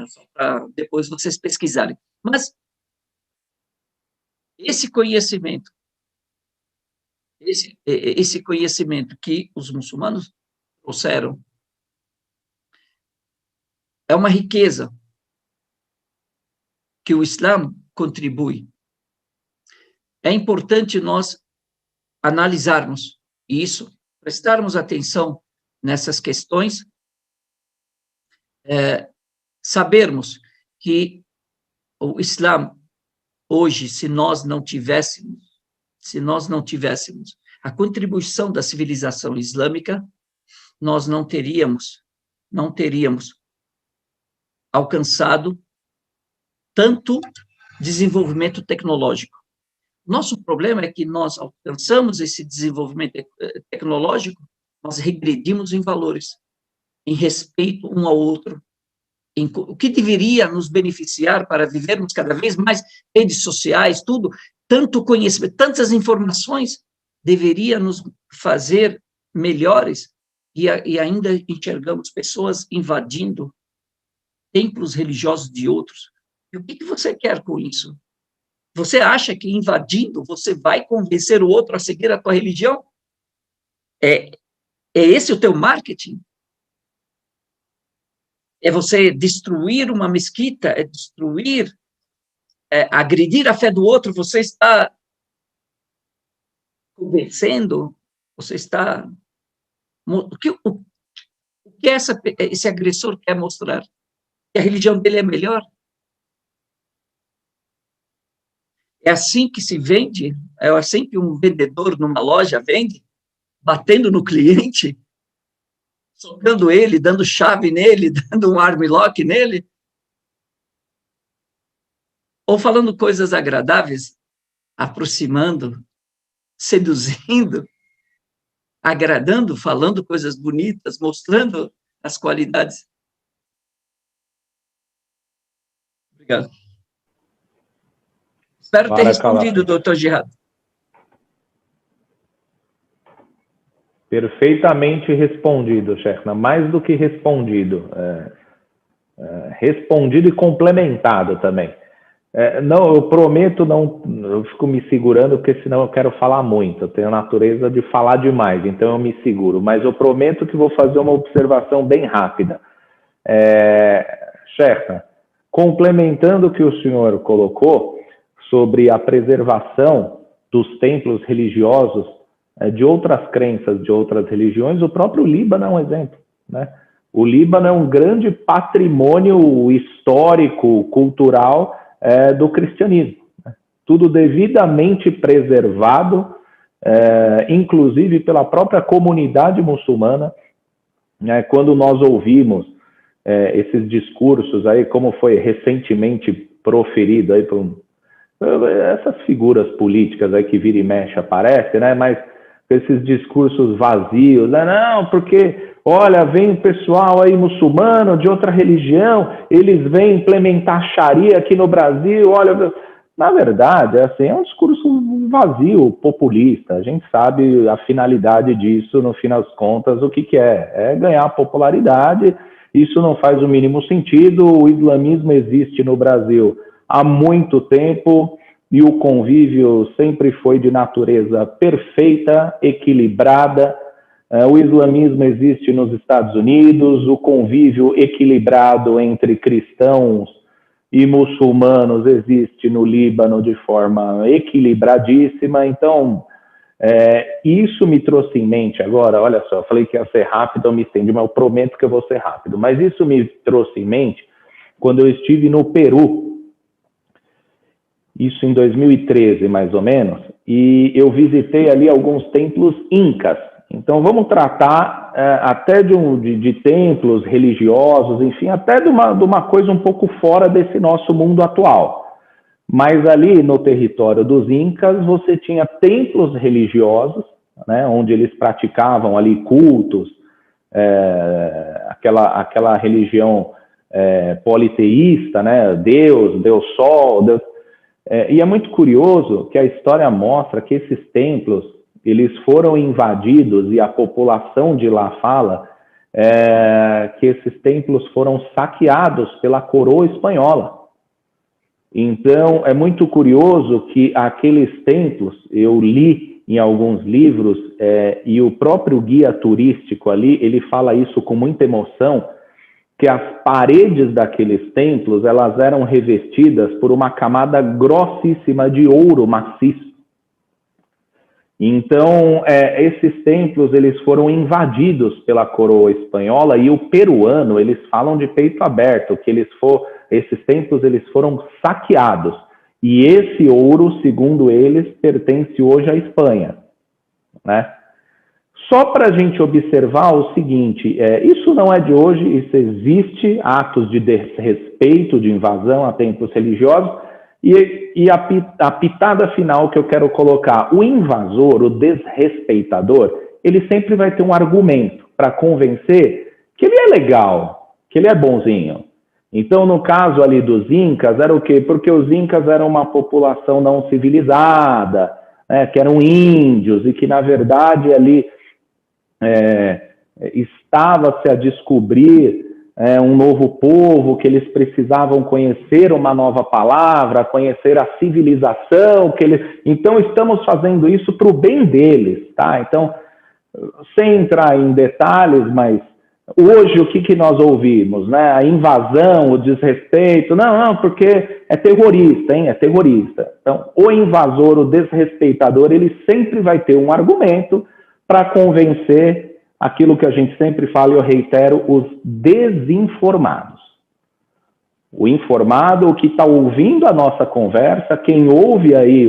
só para depois vocês pesquisarem. Mas, esse conhecimento que os muçulmanos trouxeram é uma riqueza que o Islã contribui. É importante nós analisarmos isso, prestarmos atenção nessas questões, sabermos que o Islã, hoje, se nós não tivéssemos a contribuição da civilização islâmica, nós não teríamos alcançado tanto desenvolvimento tecnológico. Nosso problema é que nós alcançamos esse desenvolvimento tecnológico, nós regredimos em valores, em respeito um ao outro, o que deveria nos beneficiar para vivermos cada vez mais redes sociais, tudo, tanto conhecimento, tantas informações, deveria nos fazer melhores, e ainda enxergamos pessoas invadindo templos religiosos de outros. E o que você quer com isso? Você acha que invadindo você vai convencer o outro a seguir a tua religião? É esse o teu marketing? É você destruir uma mesquita, é destruir, agredir a fé do outro, você está convencendo, você está... O que esse agressor quer mostrar? Que a religião dele é melhor? É assim que se vende? É assim que um vendedor numa loja vende? Batendo no cliente? Socando ele, dando chave nele, dando um armlock nele? Ou falando coisas agradáveis, aproximando, seduzindo, agradando, falando coisas bonitas, mostrando as qualidades? Obrigado. Espero ter respondido, doutor Gerardo. Perfeitamente respondido, Cheikhna. Mais do que respondido. Respondido e complementado também. Não, eu prometo não... Eu fico me segurando, porque senão eu quero falar muito. Eu tenho a natureza de falar demais, então eu me seguro. Mas eu prometo que vou fazer uma observação bem rápida. Cheikhna, complementando o que o senhor colocou sobre a preservação dos templos religiosos de outras crenças, de outras religiões, o próprio Líbano é um exemplo, né? O Líbano é um grande patrimônio histórico, cultural do cristianismo, né? Tudo devidamente preservado, inclusive pela própria comunidade muçulmana, né? Quando nós ouvimos esses discursos aí, como foi recentemente proferido aí por essas figuras políticas aí que vira e mexe aparecem, né? Mas esses discursos vazios, né? Não, porque, olha, vem o pessoal aí muçulmano de outra religião, eles vêm implementar Sharia aqui no Brasil, olha, na verdade, é um discurso vazio, populista. A gente sabe a finalidade disso, no fim das contas, o que é ganhar popularidade. Isso não faz o mínimo sentido. O islamismo existe no Brasil há muito tempo e o convívio sempre foi de natureza perfeita, equilibrada. O islamismo existe nos Estados Unidos, o convívio equilibrado entre cristãos e muçulmanos existe no Líbano de forma equilibradíssima. Então, isso me trouxe em mente agora, olha só, eu falei que ia ser rápido, eu me estendi, mas eu prometo que eu vou ser rápido. Mas isso me trouxe em mente quando eu estive no Peru, isso em 2013, mais ou menos, e eu visitei ali alguns templos incas. Então, vamos tratar até de templos religiosos, enfim, até de uma coisa um pouco fora desse nosso mundo atual. Mas ali no território dos incas, você tinha templos religiosos, né, onde eles praticavam ali cultos, aquela religião politeísta, né, Deus Sol, Deus... E é muito curioso que a história mostra que esses templos, eles foram invadidos, e a população de lá fala que esses templos foram saqueados pela coroa espanhola. Então, é muito curioso que aqueles templos, eu li em alguns livros, e o próprio guia turístico ali, ele fala isso com muita emoção, que as paredes daqueles templos, elas eram revestidas por uma camada grossíssima de ouro maciço. Então, esses templos, eles foram invadidos pela coroa espanhola, e o peruano, eles falam de peito aberto, que esses templos, eles foram saqueados. E esse ouro, segundo eles, pertence hoje à Espanha, né? Só para a gente observar o seguinte, isso não é de hoje, isso existe, atos de desrespeito, de invasão a templos religiosos, e a pitada final que eu quero colocar, o invasor, o desrespeitador, ele sempre vai ter um argumento para convencer que ele é legal, que ele é bonzinho. Então, no caso ali dos incas, era o quê? Porque os incas eram uma população não civilizada, que eram índios, e que, na verdade, ali estava-se a descobrir um novo povo, que eles precisavam conhecer uma nova palavra, conhecer a civilização, então estamos fazendo isso para o bem deles, tá? Então, sem entrar em detalhes, mas hoje o que nós ouvimos, né? A invasão, o desrespeito, não, porque é terrorista, hein? É terrorista. Então, o invasor, o desrespeitador, ele sempre vai ter um argumento para convencer aquilo que a gente sempre fala, e eu reitero, os desinformados. O informado, o que está ouvindo a nossa conversa, quem ouve aí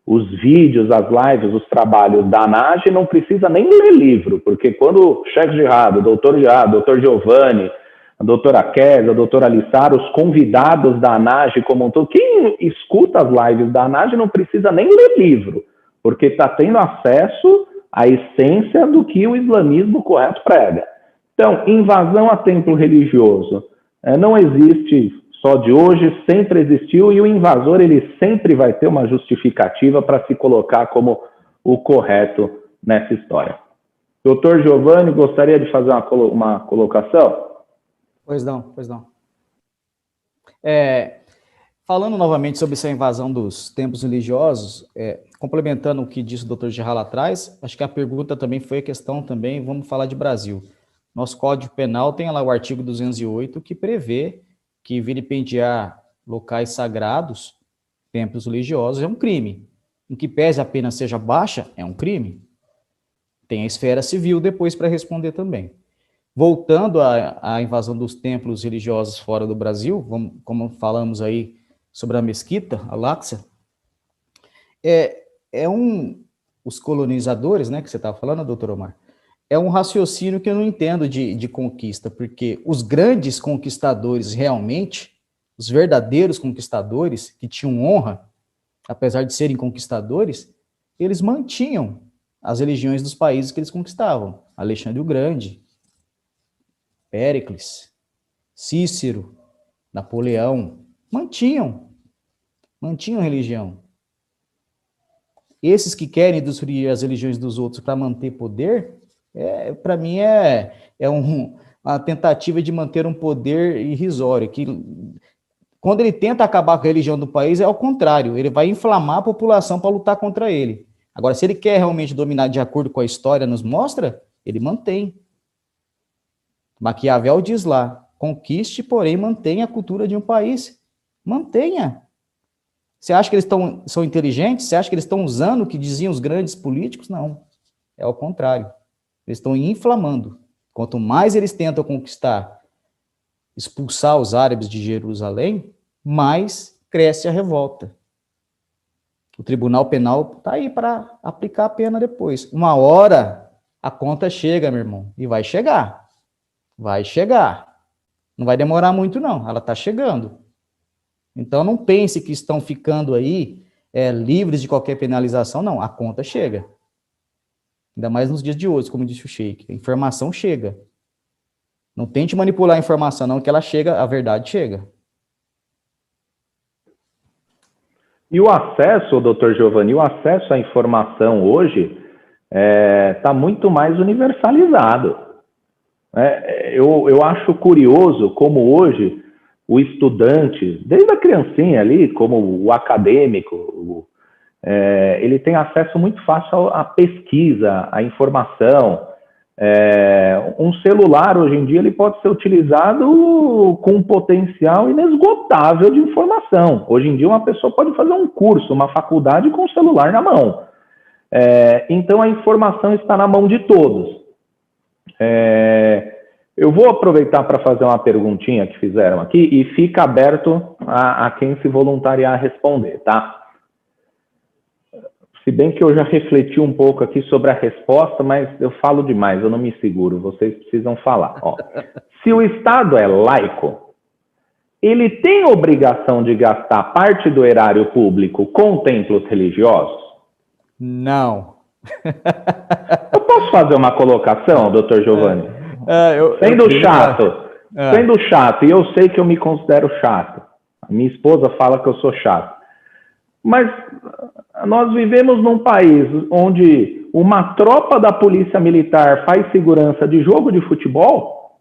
os vídeos, as lives, os trabalhos da ANAGE, não precisa nem ler livro, porque quando o Sheikh Jihad, o doutor Jihad, o doutor Giovanni, a doutora Kézia, a doutora Alissara, os convidados da ANAGE como um todo, quem escuta as lives da ANAGE não precisa nem ler livro, porque está tendo acesso à essência do que o islamismo correto prega. Então, invasão a templo religioso não existe só de hoje, sempre existiu, e o invasor ele sempre vai ter uma justificativa para se colocar como o correto nessa história. Doutor Giovanni, gostaria de fazer uma colocação? Pois não. Falando novamente sobre essa invasão dos templos religiosos, complementando o que disse o doutor Gerard lá atrás, acho que a pergunta também foi a questão também, vamos falar de Brasil. Nosso Código Penal tem lá o artigo 208 que prevê que vilipendiar locais sagrados, templos religiosos, é um crime. Em que pese a pena seja baixa, é um crime. Tem a esfera civil depois para responder também. Voltando à invasão dos templos religiosos fora do Brasil, como falamos aí sobre a mesquita, a Al-Aqsa, os colonizadores, né, que você estava falando, doutor Omar, é um raciocínio que eu não entendo de conquista, porque os grandes conquistadores realmente, os verdadeiros conquistadores, que tinham honra, apesar de serem conquistadores, eles mantinham as religiões dos países que eles conquistavam. Alexandre o Grande, Péricles, Cícero, Napoleão, mantinham religião. Esses que querem destruir as religiões dos outros para manter poder, para mim uma tentativa de manter um poder irrisório, que quando ele tenta acabar com a religião do país, é ao contrário, ele vai inflamar a população para lutar contra ele. Agora, se ele quer realmente dominar de acordo com a história nos mostra, ele mantém. Maquiavel diz lá, conquiste, porém mantenha a cultura de um país. Mantenha. Você acha que eles são inteligentes? Você acha que eles estão usando o que diziam os grandes políticos? Não. É ao contrário. Eles estão inflamando. Quanto mais eles tentam conquistar, expulsar os árabes de Jerusalém, mais cresce a revolta. O Tribunal Penal está aí para aplicar a pena depois. Uma hora a conta chega, meu irmão, e vai chegar. Vai chegar. Não vai demorar muito, não. Ela está chegando. Então, não pense que estão ficando aí livres de qualquer penalização. Não, a conta chega. Ainda mais nos dias de hoje, como disse o Sheik. A informação chega. Não tente manipular a informação, não, que ela chega, a verdade chega. E o acesso, doutor Giovanni, o acesso à informação hoje está muito mais universalizado. Eu acho curioso como hoje o estudante, desde a criancinha ali, como o acadêmico, ele tem acesso muito fácil à pesquisa, à informação. Um celular, hoje em dia, ele pode ser utilizado com um potencial inesgotável de informação. Hoje em dia, uma pessoa pode fazer um curso, uma faculdade com o celular na mão. Então, a informação está na mão de todos. Eu vou aproveitar para fazer uma perguntinha que fizeram aqui e fica aberto a quem se voluntariar a responder, tá? Se bem que eu já refleti um pouco aqui sobre a resposta, mas eu falo demais, eu não me seguro, vocês precisam falar. Ó, se o Estado é laico, ele tem obrigação de gastar parte do erário público com templos religiosos? Não. Eu posso fazer uma colocação, doutor Giovanni? Sendo chato, e eu sei que eu me considero chato. A minha esposa fala que eu sou chato. Mas nós vivemos num país onde uma tropa da polícia militar faz segurança de jogo de futebol,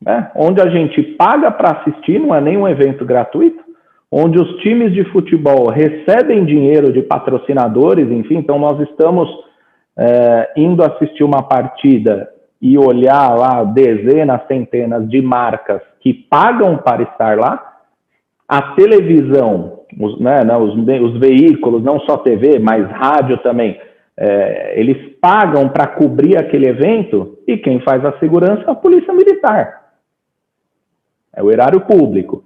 né, onde a gente paga para assistir, não é nenhum evento gratuito, onde os times de futebol recebem dinheiro de patrocinadores, enfim, então nós estamos indo assistir uma partida e olhar lá dezenas, centenas de marcas que pagam para estar lá. A televisão, os veículos, não só TV, mas rádio também, eles pagam para cobrir aquele evento, e quem faz a segurança é a polícia militar. É o erário público.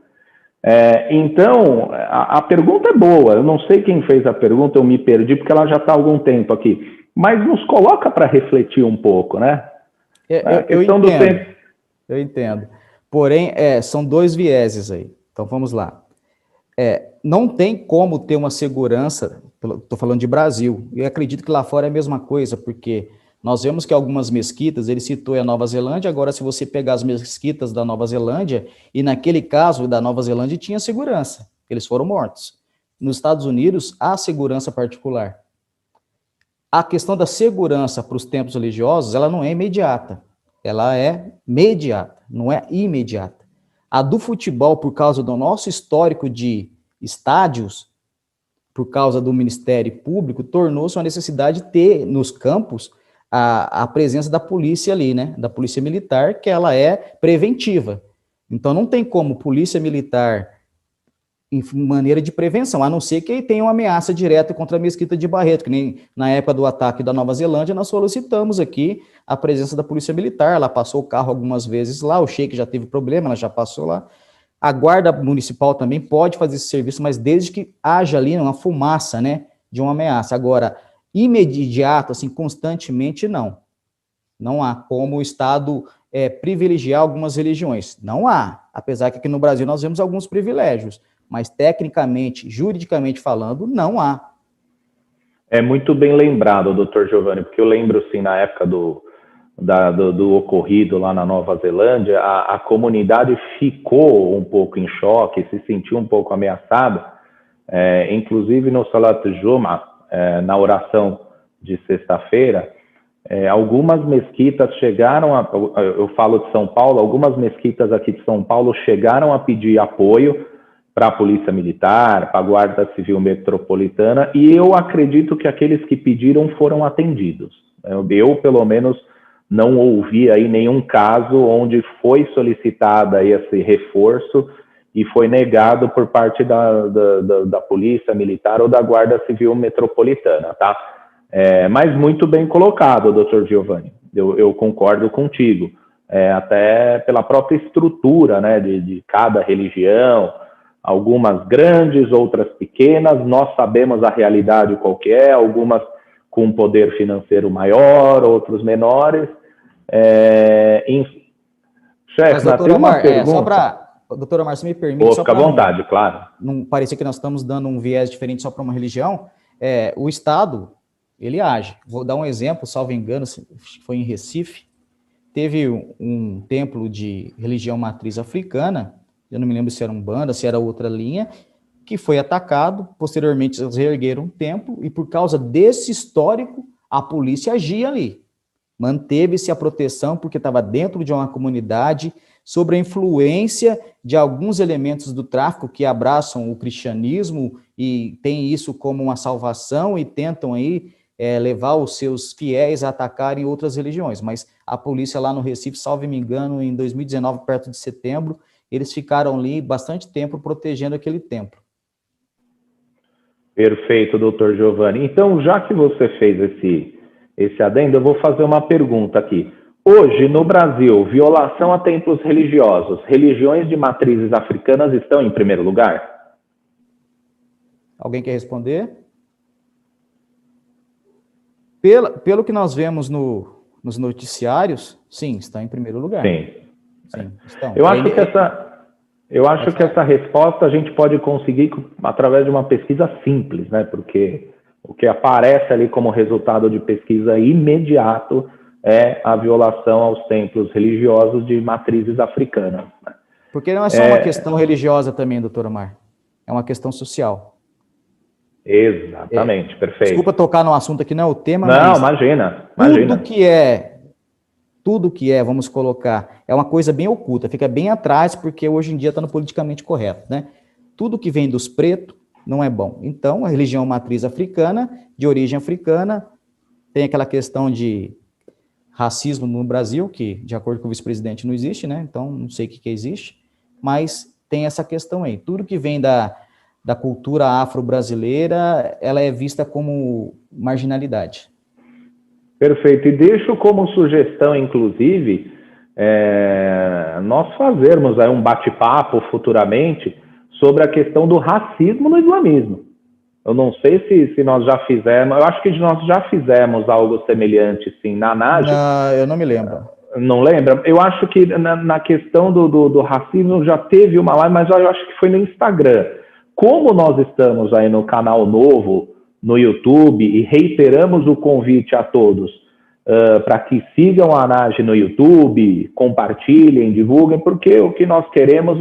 Então, a pergunta é boa. Eu não sei quem fez a pergunta, eu me perdi, porque ela já está há algum tempo aqui. Mas nos coloca para refletir um pouco, né? Eu entendo. Porém, são dois vieses aí. Então, vamos lá. Não tem como ter uma segurança, estou falando de Brasil, e acredito que lá fora é a mesma coisa, porque nós vemos que algumas mesquitas, ele citou a Nova Zelândia, agora se você pegar as mesquitas da Nova Zelândia, e naquele caso da Nova Zelândia tinha segurança, eles foram mortos. Nos Estados Unidos, há segurança particular. A questão da segurança para os templos religiosos, ela não é imediata, ela é mediata, não é imediata. A do futebol, por causa do nosso histórico de estádios, por causa do Ministério Público, tornou-se uma necessidade de ter nos campos a presença da polícia ali, né? Da polícia militar, que ela é preventiva. Então não tem como polícia militar em maneira de prevenção, a não ser que tenha uma ameaça direta contra a Mesquita de Barreto, que nem na época do ataque da Nova Zelândia, nós solicitamos aqui a presença da polícia militar, ela passou o carro algumas vezes lá, o Sheik já teve problema, ela já passou lá. A guarda municipal também pode fazer esse serviço, mas desde que haja ali uma fumaça, né, de uma ameaça. Agora, imediato, assim, constantemente, não. Não há como o Estado privilegiar algumas religiões. Não há, apesar que aqui no Brasil nós vemos alguns privilégios, mas tecnicamente, juridicamente falando, não há. É muito bem lembrado, doutor Giovanni, porque eu lembro, sim, na época do ocorrido lá na Nova Zelândia, a comunidade ficou um pouco em choque, se sentiu um pouco ameaçada, inclusive no Salat Juma, na oração de sexta-feira, algumas mesquitas chegaram eu falo de São Paulo, algumas mesquitas aqui de São Paulo chegaram a pedir apoio para a Polícia Militar, para a Guarda Civil Metropolitana, e eu acredito que aqueles que pediram foram atendidos. Eu pelo menos, não ouvi aí nenhum caso onde foi solicitada esse reforço e foi negado por parte da Polícia Militar ou da Guarda Civil Metropolitana, tá? Mas muito bem colocado, doutor Giovanni, eu concordo contigo, até pela própria estrutura, né, de cada religião, algumas grandes, outras pequenas, nós sabemos a realidade qual que é, algumas com poder financeiro maior, outros menores. Chefe, doutor Omar, só para... Doutor Omar, se me permite... Fica à vontade, claro. Não parecer que nós estamos dando um viés diferente só para uma religião, o Estado, ele age. Vou dar um exemplo, salvo engano, foi em Recife, teve um templo de religião matriz africana, eu não me lembro se era Umbanda, se era outra linha, que foi atacado, posteriormente eles reergueram um templo, e por causa desse histórico, a polícia agia ali. Manteve-se a proteção, porque estava dentro de uma comunidade, sobre a influência de alguns elementos do tráfico que abraçam o cristianismo e têm isso como uma salvação e tentam aí levar os seus fiéis a atacarem outras religiões. Mas a polícia lá no Recife, salvo me engano, em 2019, perto de setembro, eles ficaram ali bastante tempo protegendo aquele templo. Perfeito, doutor Giovanni. Então, já que você fez esse adendo, eu vou fazer uma pergunta aqui. Hoje, no Brasil, violação a templos religiosos, religiões de matrizes africanas estão em primeiro lugar? Alguém quer responder? Pelo que nós vemos nos noticiários, sim, está em primeiro lugar. Sim. Estão. Eu acho que essa resposta a gente pode conseguir através de uma pesquisa simples, né? Porque o que aparece ali como resultado de pesquisa imediato é a violação aos templos religiosos de matrizes africanas. Porque não é só uma questão religiosa também, doutor Omar. É uma questão social. Exatamente, perfeito. Desculpa tocar no assunto aqui, não é o tema, Não, mas imagina. tudo que é, vamos colocar, é uma coisa bem oculta, fica bem atrás, porque hoje em dia está no politicamente correto, né? Tudo que vem dos pretos não é bom. Então, a religião matriz africana, de origem africana, tem aquela questão de racismo no Brasil, que, de acordo com o vice-presidente, não existe, né? Então, não sei o que existe, mas tem essa questão aí. Tudo que vem da cultura afro-brasileira, ela é vista como marginalidade. Perfeito. E deixo como sugestão, inclusive, nós fazermos aí um bate-papo futuramente sobre a questão do racismo no islamismo. Eu não sei se nós já fizemos, eu acho que nós já fizemos algo semelhante, sim, na ANAGE. Não, eu não me lembro. Não lembra? Eu acho que na questão do racismo já teve uma live, mas eu acho que foi no Instagram. Como nós estamos aí no canal novo, no YouTube, e reiteramos o convite a todos para que sigam a ANAGE no YouTube, compartilhem, divulguem, porque o que nós queremos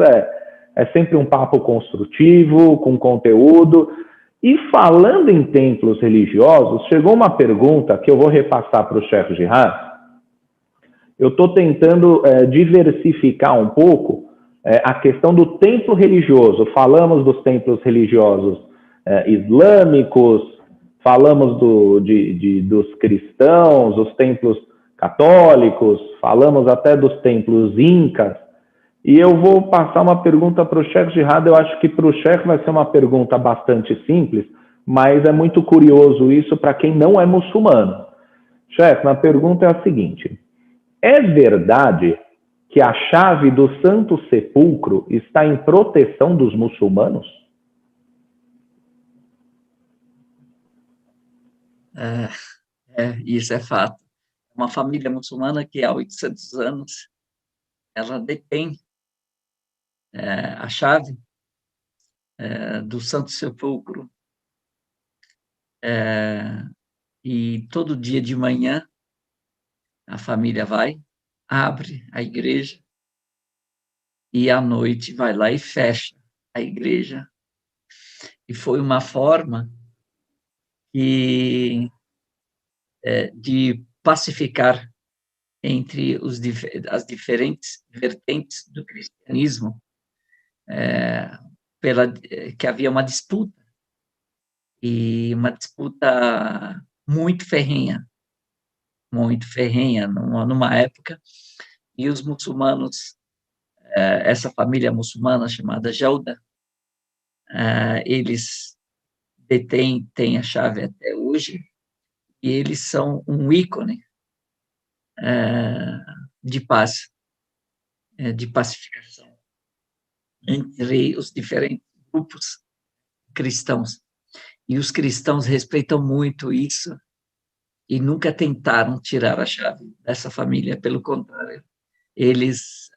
é sempre um papo construtivo, com conteúdo. E falando em templos religiosos, chegou uma pergunta que eu vou repassar para o Sheikh Jihad. Eu estou tentando diversificar um pouco a questão do templo religioso. Falamos dos templos religiosos islâmicos, falamos dos cristãos, os templos católicos, falamos até dos templos incas. E eu vou passar uma pergunta para o Sheikh Jihad. Eu acho que para o Sheikh vai ser uma pergunta bastante simples, mas é muito curioso isso para quem não é muçulmano. Sheikh, a pergunta é a seguinte: é verdade que a chave do Santo Sepulcro está em proteção dos muçulmanos? Isso é fato. Uma família muçulmana que há 800 anos, ela detém a chave do Santo Sepulcro, e todo dia de manhã a família vai, abre a igreja, e à noite vai lá e fecha a igreja. E foi uma forma de pacificar entre as diferentes vertentes do cristianismo, que havia uma disputa, e uma disputa muito ferrenha numa época, e os muçulmanos, essa família muçulmana chamada Jauda, eles têm a chave até hoje, e eles são um ícone de paz, de pacificação entre os diferentes grupos cristãos. E os cristãos respeitam muito isso e nunca tentaram tirar a chave dessa família, pelo contrário, eles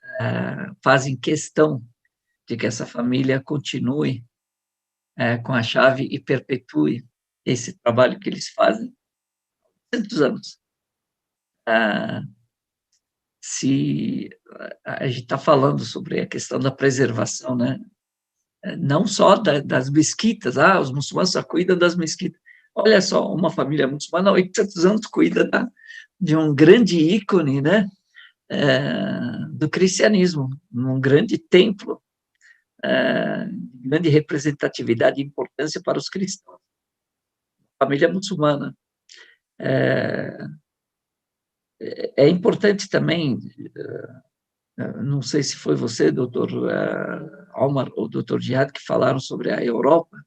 fazem questão de que essa família continue com a chave e perpetue esse trabalho que eles fazem há tantos anos. Se a gente está falando sobre a questão da preservação, né? Não só das mesquitas, os muçulmanos só cuidam das mesquitas. Olha só, uma família muçulmana há 800 anos cuida de um grande ícone, né? Do cristianismo, um grande templo, de grande representatividade e importância para os cristãos. A família muçulmana. É importante também, não sei se foi você, doutor Omar, ou doutor Jihad, que falaram sobre a Europa.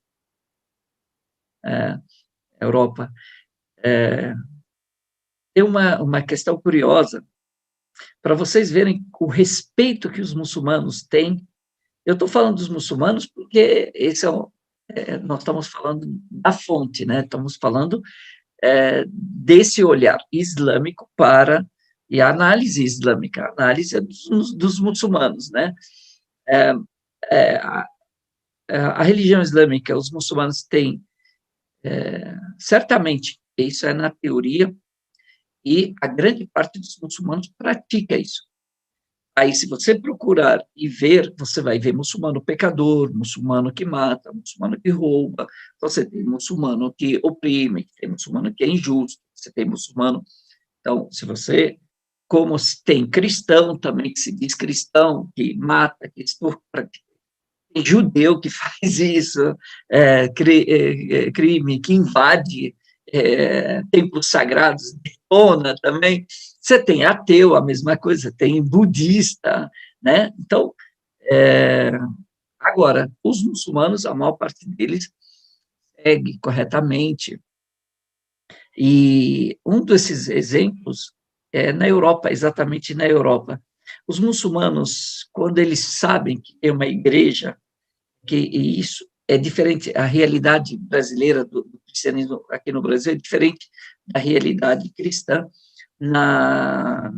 Tem uma questão curiosa, para vocês verem o respeito que os muçulmanos têm. Eu estou falando dos muçulmanos porque nós estamos falando da fonte, né? Estamos falando desse olhar islâmico e a análise islâmica, a análise dos muçulmanos, né? A religião islâmica, os muçulmanos têm, certamente, isso é na teoria, e a grande parte dos muçulmanos pratica isso. Aí, se você procurar e ver, você vai ver muçulmano pecador, muçulmano que mata, muçulmano que rouba, você tem muçulmano que oprime, tem muçulmano que é injusto, você tem muçulmano... Então, se você... Como tem cristão também, que se diz cristão, que mata, que estupra, tem judeu que faz isso, crime, que invade templos sagrados, detona também. Você tem ateu, a mesma coisa, tem budista, né? Então, agora, os muçulmanos, a maior parte deles segue corretamente. E um desses exemplos é na Europa, exatamente na Europa. Os muçulmanos, quando eles sabem que tem uma igreja, que isso é diferente, a realidade brasileira do cristianismo aqui no Brasil é diferente da realidade cristã na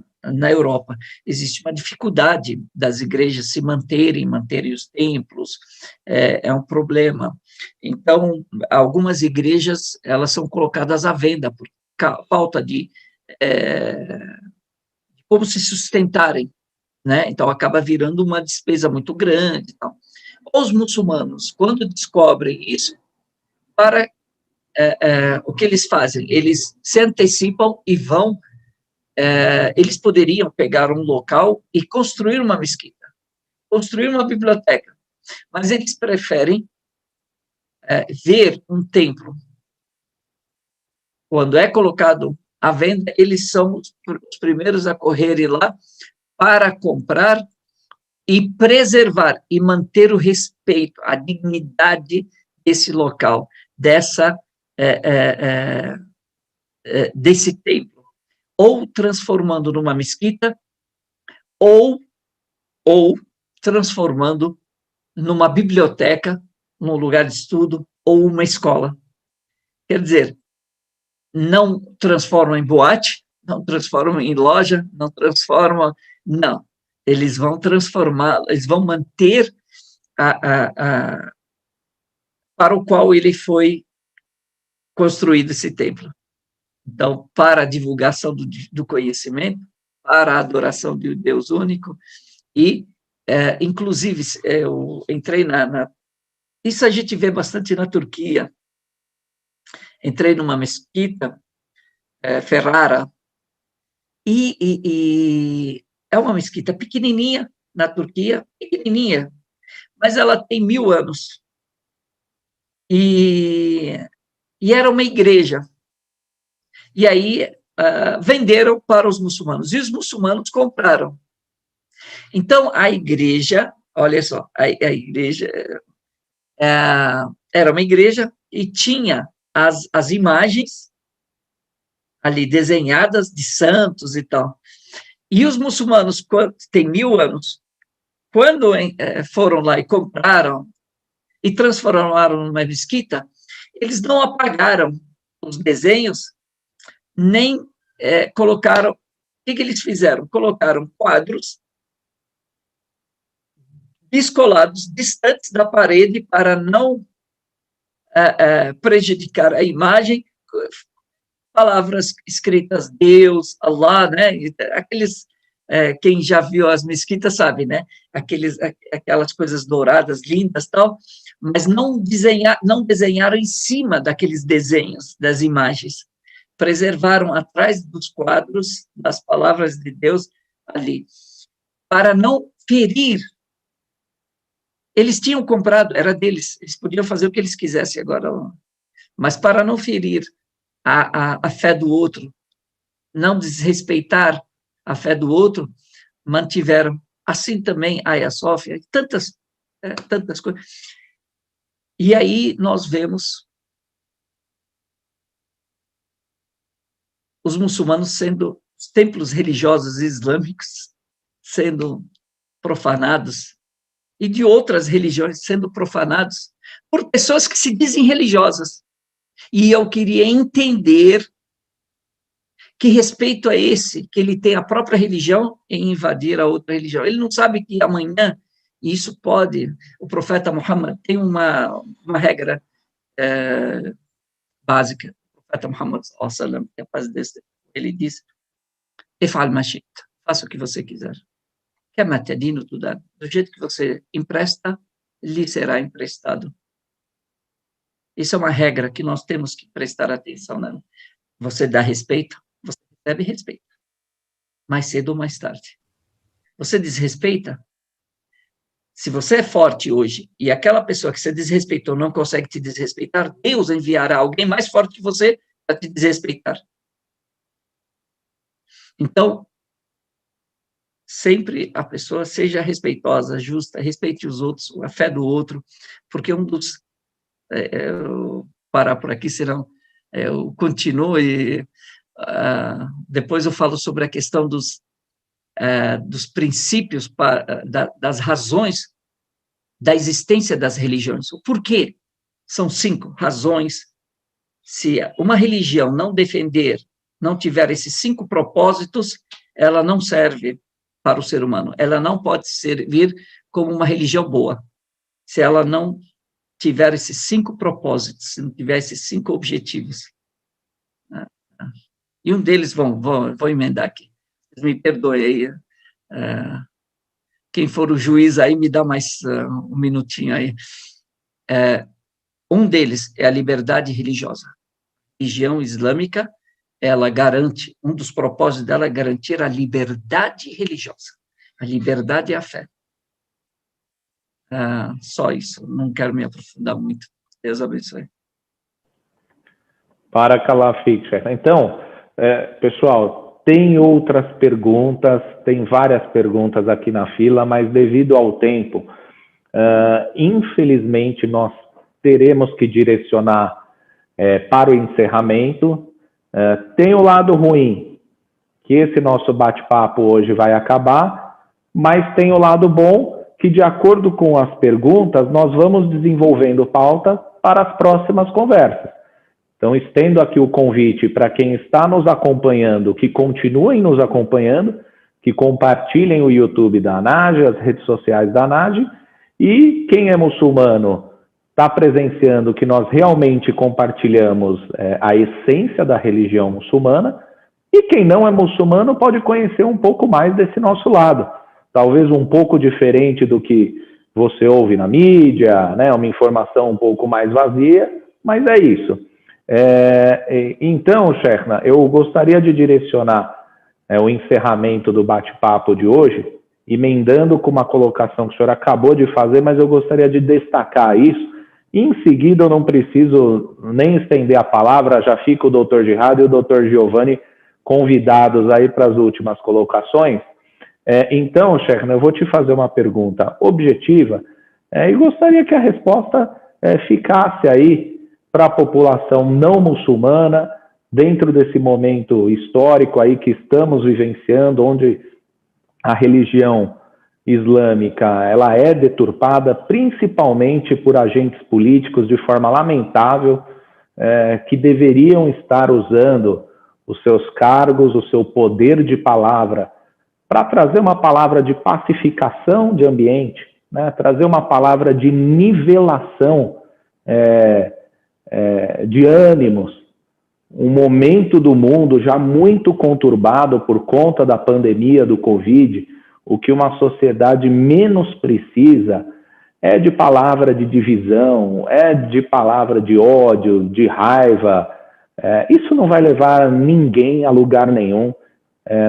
Europa. Existe uma dificuldade das igrejas se manterem os templos, é um problema. Então, algumas igrejas, elas são colocadas à venda por falta de como se sustentarem, né? Então, acaba virando uma despesa muito grande. Então, os muçulmanos, quando descobrem isso, o que eles fazem? Eles se antecipam e vão... eles poderiam pegar um local e construir uma mesquita, construir uma biblioteca, mas eles preferem ver um templo. Quando é colocado à venda, eles são os primeiros a correrem lá para comprar e preservar e manter o respeito, a dignidade desse local, desse templo, ou transformando numa mesquita, ou transformando numa biblioteca, num lugar de estudo, ou uma escola. Quer dizer, não transformam em boate, não transformam em loja, não transformam... Não, eles vão transformar, eles vão manter para o qual ele foi construído esse templo. Então, para a divulgação do conhecimento, para a adoração de Deus único, e, inclusive, eu entrei isso a gente vê bastante na Turquia. Entrei numa mesquita, Ferrara, e é uma mesquita pequenininha na Turquia, pequenininha, mas ela tem 1000 anos. E era uma igreja. E aí venderam para os muçulmanos, e os muçulmanos compraram. Então, a igreja, olha só, a igreja era uma igreja e tinha as imagens ali desenhadas de santos e tal. E os muçulmanos, têm 1000 anos, quando foram lá e compraram e transformaram numa mesquita, eles não apagaram os desenhos, nem colocaram... O que eles fizeram? Colocaram quadros descolados, distantes da parede, para não prejudicar a imagem, palavras escritas Deus, Allah, né? Aqueles, quem já viu as mesquitas sabe, né? Aquelas coisas douradas, lindas, tal, mas não desenharam em cima daqueles desenhos, das imagens. Preservaram atrás dos quadros, das palavras de Deus ali, para não ferir. Eles tinham comprado, era deles, eles podiam fazer o que eles quisessem agora, mas para não ferir a fé do outro, não desrespeitar a fé do outro, mantiveram, assim também a Hagia Sophia, tantas coisas. E aí nós vemos os muçulmanos sendo, os templos religiosos islâmicos sendo profanados, e de outras religiões sendo profanados por pessoas que se dizem religiosas. E eu queria entender que respeito é esse, que ele tem a própria religião em invadir a outra religião. Ele não sabe que amanhã isso pode... O profeta Muhammad tem uma regra básica. O profeta Muhammad, que é a paz desse, ele diz: "Efal ma shi'ta", faça o que você quiser. Kama tadinu tudan. Do jeito que você empresta, lhe será emprestado. Isso é uma regra que nós temos que prestar atenção, né? Você dá respeito, você recebe respeito. Mais cedo ou mais tarde. Você desrespeita? Se você é forte hoje e aquela pessoa que você desrespeitou não consegue te desrespeitar, Deus enviará alguém mais forte que você para te desrespeitar. Então, sempre a pessoa seja respeitosa, justa, respeite os outros, a fé do outro, porque um dos... eu parar por aqui, senão eu continuo e depois eu falo sobre a questão dos princípios, das razões da existência das religiões. O porquê? São 5 razões. Se uma religião não defender, não tiver esses 5 propósitos, ela não serve para o ser humano. Ela não pode servir como uma religião boa. Se ela não tiver esses 5 propósitos, se não tiver esses 5 objetivos. E um deles, vou emendar aqui. Me perdoe aí. Quem for o juiz aí, me dá mais um minutinho aí. Um deles é a liberdade religiosa. A religião islâmica, ela garante, um dos propósitos dela é garantir a liberdade religiosa. A liberdade e a fé. Só isso, não quero me aprofundar muito. Deus abençoe. Barakallah fik, Sheikh. Então, pessoal, tem outras perguntas, tem várias perguntas aqui na fila, mas devido ao tempo, infelizmente nós teremos que direcionar para o encerramento. Tem o lado ruim, que esse nosso bate-papo hoje vai acabar, mas tem o lado bom, que de acordo com as perguntas, nós vamos desenvolvendo pauta para as próximas conversas. Então, estendo aqui o convite para quem está nos acompanhando, que continuem nos acompanhando, que compartilhem o YouTube da ANAGE, as redes sociais da ANAGE, e quem é muçulmano está presenciando que nós realmente compartilhamos a essência da religião muçulmana, e quem não é muçulmano pode conhecer um pouco mais desse nosso lado. Talvez um pouco diferente do que você ouve na mídia, né, uma informação um pouco mais vazia, mas é isso. Então, Sheikhna, eu gostaria de direcionar o encerramento do bate-papo de hoje, emendando com uma colocação que o senhor acabou de fazer, mas eu gostaria de destacar isso. E em seguida, eu não preciso nem estender a palavra, já fica o doutor Gerardo e o doutor Giovanni convidados aí para as últimas colocações. Então, Sheikhna, eu vou te fazer uma pergunta objetiva e gostaria que a resposta ficasse aí para a população não muçulmana, dentro desse momento histórico aí que estamos vivenciando, onde a religião islâmica ela é deturpada principalmente por agentes políticos de forma lamentável, que deveriam estar usando os seus cargos, o seu poder de palavra, para trazer uma palavra de pacificação de ambiente, né, trazer uma palavra de nivelação de ânimos, um momento do mundo já muito conturbado por conta da pandemia do Covid. O que uma sociedade menos precisa é de palavra de divisão, é de palavra de ódio, de raiva. Isso não vai levar ninguém a lugar nenhum.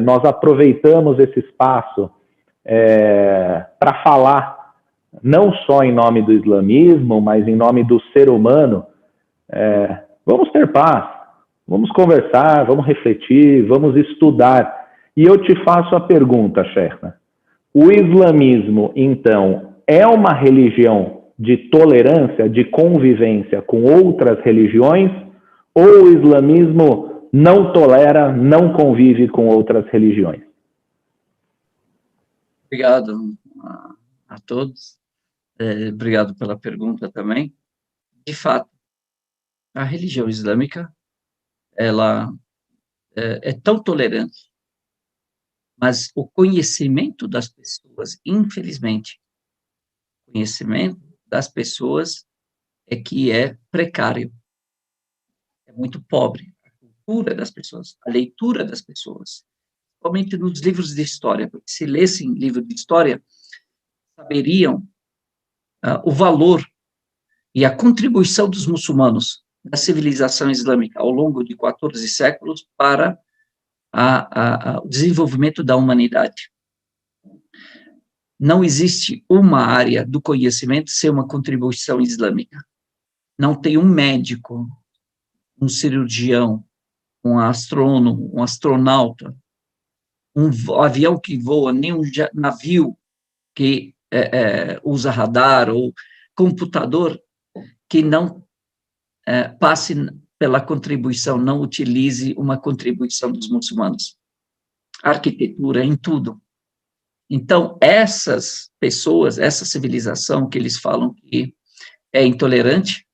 Nós aproveitamos esse espaço para falar, não só em nome do islamismo, mas em nome do ser humano. Vamos ter paz, vamos conversar, vamos refletir, vamos estudar. E eu te faço a pergunta, Sheikhna. O islamismo, então, é uma religião de tolerância, de convivência com outras religiões, ou o islamismo não tolera, não convive com outras religiões? Obrigado a todos. Obrigado pela pergunta também. De fato, a religião islâmica, ela é tão tolerante, mas o conhecimento das pessoas, infelizmente, o conhecimento das pessoas é que é precário, é muito pobre. A cultura das pessoas, a leitura das pessoas, principalmente nos livros de história, porque se lessem livro de história, saberiam o valor e a contribuição dos muçulmanos da civilização islâmica ao longo de 14 séculos para o desenvolvimento da humanidade. Não existe uma área do conhecimento sem uma contribuição islâmica. Não tem um médico, um cirurgião, um astrônomo, um astronauta, um avião que voa, nem um navio que usa radar ou computador que não passe pela contribuição, não utilize uma contribuição dos muçulmanos. Arquitetura, em tudo. Então, essas pessoas, essa civilização que eles falam que é intolerante,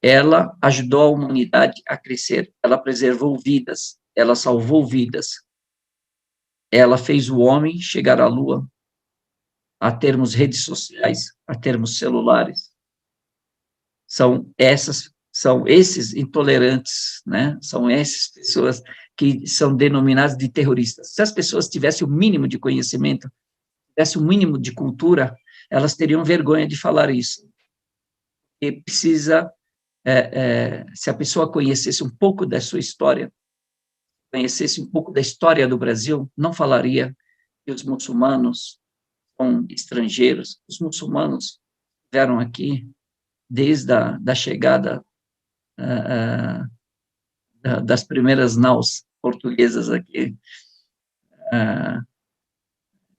ela ajudou a humanidade a crescer, ela preservou vidas, ela salvou vidas, ela fez o homem chegar à Lua, a termos redes sociais, a termos celulares. São esses intolerantes, né? São essas pessoas que são denominadas de terroristas. Se as pessoas tivessem o mínimo de conhecimento, tivessem o mínimo de cultura, elas teriam vergonha de falar isso. E precisa, se a pessoa conhecesse um pouco da sua história, conhecesse um pouco da história do Brasil, não falaria que os muçulmanos são estrangeiros. Os muçulmanos vieram aqui desde a chegada das primeiras naus portuguesas aqui.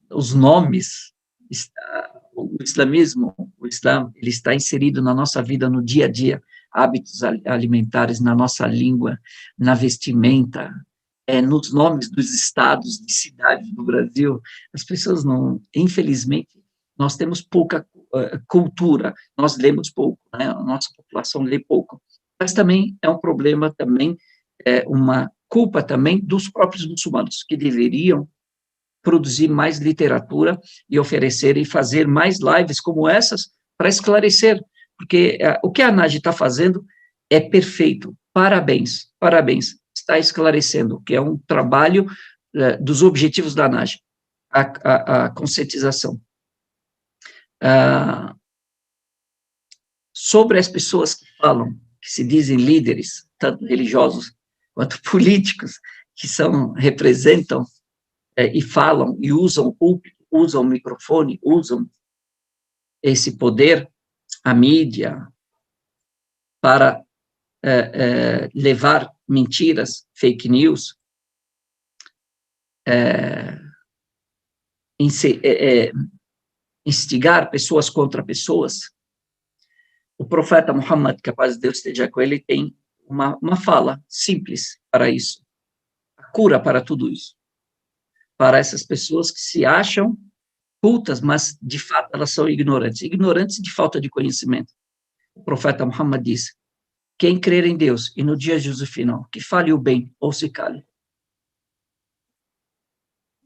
Os nomes, o islamismo, o Islã, ele está inserido na nossa vida no dia a dia, hábitos alimentares, na nossa língua, na vestimenta, nos nomes dos estados, de cidades do Brasil. As pessoas não, infelizmente, nós temos pouca cultura, nós lemos pouco, né? A nossa população lê pouco, mas também é um problema, também uma culpa também dos próprios muçulmanos, que deveriam produzir mais literatura e oferecer e fazer mais lives como essas para esclarecer, porque o que a ANAGE está fazendo é perfeito, parabéns, parabéns, está esclarecendo, que é um trabalho dos objetivos da ANAGE, a conscientização. Sobre as pessoas que falam, que se dizem líderes, tanto religiosos quanto políticos, que representam e falam e usam o microfone, usam esse poder, a mídia, para levar mentiras, fake news, instigar pessoas contra pessoas. O profeta Muhammad, que a paz de Deus esteja com ele, tem uma fala simples para isso, a cura para tudo isso, para essas pessoas que se acham cultas, mas de fato elas são ignorantes de falta de conhecimento. O profeta Muhammad diz: quem crer em Deus e no dia juízo final, que fale o bem ou se cale.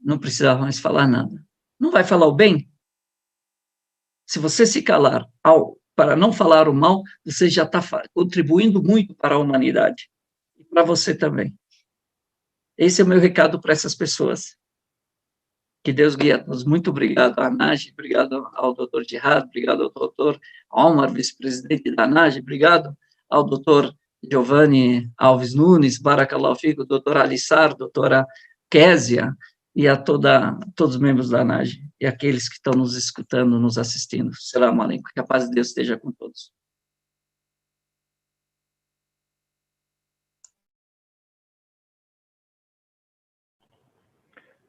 Não precisa mais falar nada. Não vai falar o bem? Se você se calar para não falar o mal, você já está contribuindo muito para a humanidade. E para você também. Esse é o meu recado para essas pessoas. Que Deus guie a todos. Muito obrigado, ANAGE, obrigado ao Dr. Jihad, obrigado ao Dr. Omar, vice-presidente da ANAGE, obrigado ao Dr. Giovanni Alves Nunes, Barakallahu Fico, Dr. Alissar, doutora Késia, e a todos os membros da ANAGE, e aqueles que estão nos escutando, nos assistindo. Selam aleikum, que a paz de Deus esteja com todos.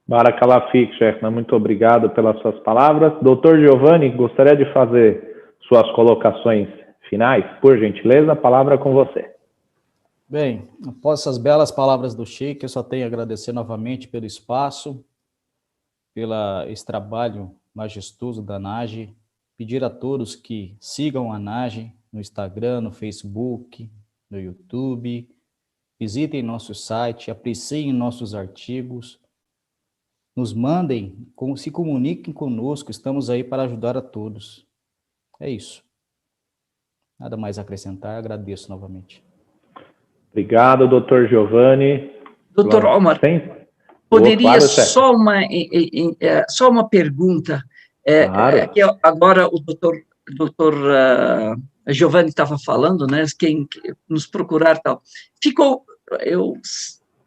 Barakallahu Fik, Sheikh, muito obrigado pelas suas palavras. Doutor Giovanni, gostaria de fazer suas colocações finais, por gentileza, a palavra é com você. Bem, após essas belas palavras do Sheikh, eu só tenho a agradecer novamente pelo espaço, esse trabalho majestoso da ANAGE, pedir a todos que sigam a ANAGE no Instagram, no Facebook, no YouTube, visitem nosso site, apreciem nossos artigos, nos mandem, se comuniquem conosco, estamos aí para ajudar a todos. É isso. Nada mais a acrescentar, agradeço novamente. Obrigado, doutor Giovanni. Doutor Omar, Poderia Claro, chefe. só uma pergunta. Claro. Que agora o doutor Giovanni estava falando, né? Quem nos procurar tal.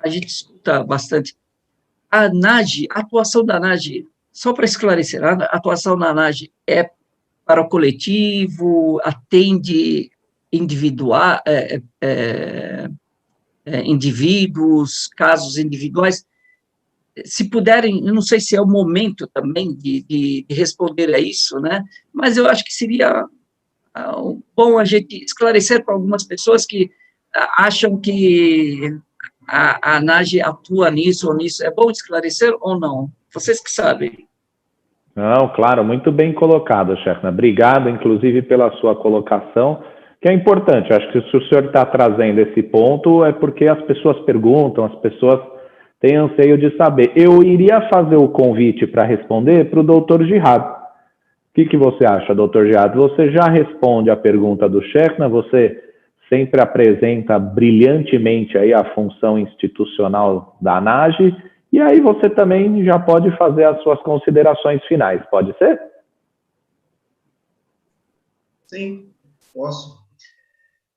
A gente escuta bastante. A atuação da ANAGE, só para esclarecer, a atuação da ANAGE é para o coletivo, atende individual, indivíduos, casos individuais. Se puderem, eu não sei se é o momento também de responder a isso, né? Mas eu acho que seria bom a gente esclarecer para algumas pessoas que acham que a ANAGE atua nisso ou nisso. É bom esclarecer ou não? Vocês que sabem. Não, claro, muito bem colocado, Shefna. Obrigado, inclusive, pela sua colocação, que é importante. Acho que se o senhor está trazendo esse ponto, é porque as pessoas perguntam, as pessoas têm anseio de saber. Eu iria fazer o convite para responder para o doutor Jihad. O que você acha, doutor Jihad? Você já responde a pergunta do Shefna, você sempre apresenta brilhantemente aí a função institucional da ANAGE, e aí você também já pode fazer as suas considerações finais, pode ser? Sim, posso.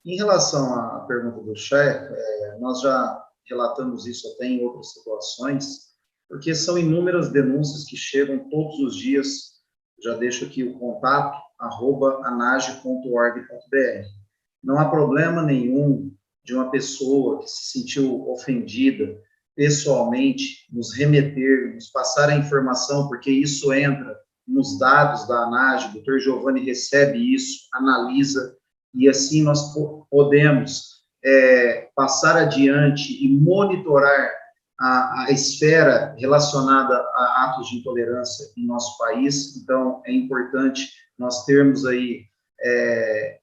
Em relação à pergunta do chefe, nós já relatamos isso até em outras situações, porque são inúmeras denúncias que chegam todos os dias. Já deixo aqui o contato, @anage.org.br. Não há problema nenhum de uma pessoa que se sentiu ofendida pessoalmente nos remeter, nos passar a informação, porque isso entra nos dados da ANAGE, o doutor Giovanni recebe isso, analisa, e assim nós podemos passar adiante e monitorar a esfera relacionada a atos de intolerância em nosso país. Então, é importante nós termos aí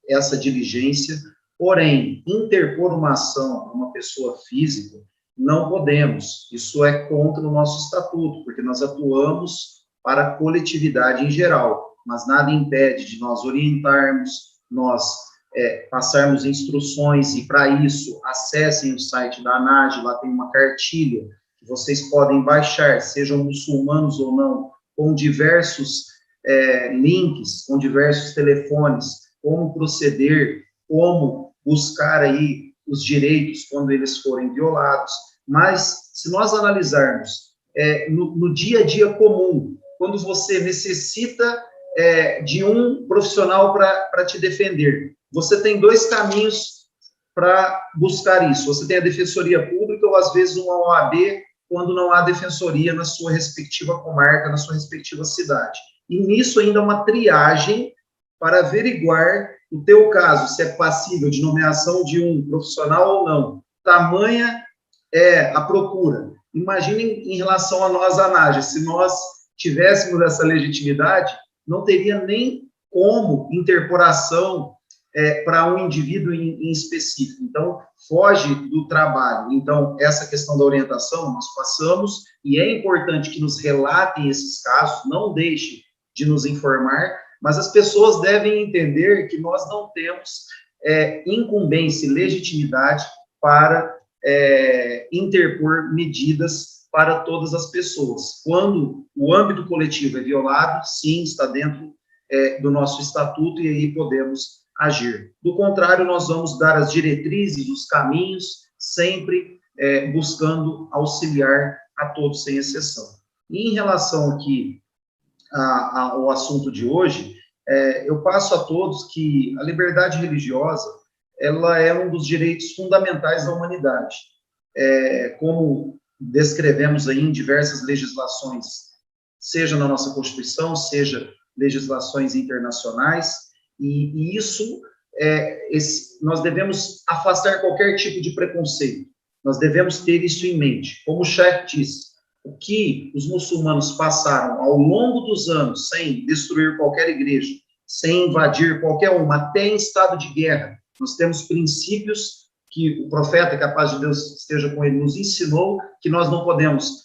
essa diligência, porém, interpor uma ação a uma pessoa física, não podemos. Isso é contra o nosso estatuto, porque nós atuamos para a coletividade em geral, mas nada impede de nós orientarmos, nós passarmos instruções, e para isso, acessem o site da ANAGE, lá tem uma cartilha que vocês podem baixar, sejam muçulmanos ou não, com diversos links, com diversos telefones, como proceder, como buscar aí os direitos quando eles forem violados. Mas, se nós analisarmos no dia a dia comum, quando você necessita de um profissional para te defender, você tem dois caminhos para buscar isso. Você tem a defensoria pública ou, às vezes, uma OAB, quando não há defensoria na sua respectiva comarca, na sua respectiva cidade. E nisso ainda uma triagem para averiguar o teu caso, se é passível de nomeação de um profissional ou não. Tamanha é a procura. Imaginem em relação a nós, ANAGE, se nós tivéssemos essa legitimidade, não teria nem como interpor ação para um indivíduo em específico. Então, foge do trabalho. Então, essa questão da orientação nós passamos, e é importante que nos relatem esses casos, não deixe de nos informar, mas as pessoas devem entender que nós não temos incumbência e legitimidade para interpor medidas para todas as pessoas. Quando o âmbito coletivo é violado, sim, está dentro do nosso estatuto, e aí podemos agir. Do contrário, nós vamos dar as diretrizes, os caminhos, sempre buscando auxiliar a todos, sem exceção. E em relação aqui ao assunto de hoje, eu passo a todos que a liberdade religiosa, ela é um dos direitos fundamentais da humanidade. Como descrevemos aí em diversas legislações, seja na nossa Constituição, seja legislações internacionais, e isso, nós devemos afastar qualquer tipo de preconceito, nós devemos ter isso em mente. Como o chefe disse, o que os muçulmanos passaram ao longo dos anos, sem destruir qualquer igreja, sem invadir qualquer uma, até em estado de guerra, nós temos princípios que o profeta, que a paz de Deus esteja com ele, nos ensinou, que nós não podemos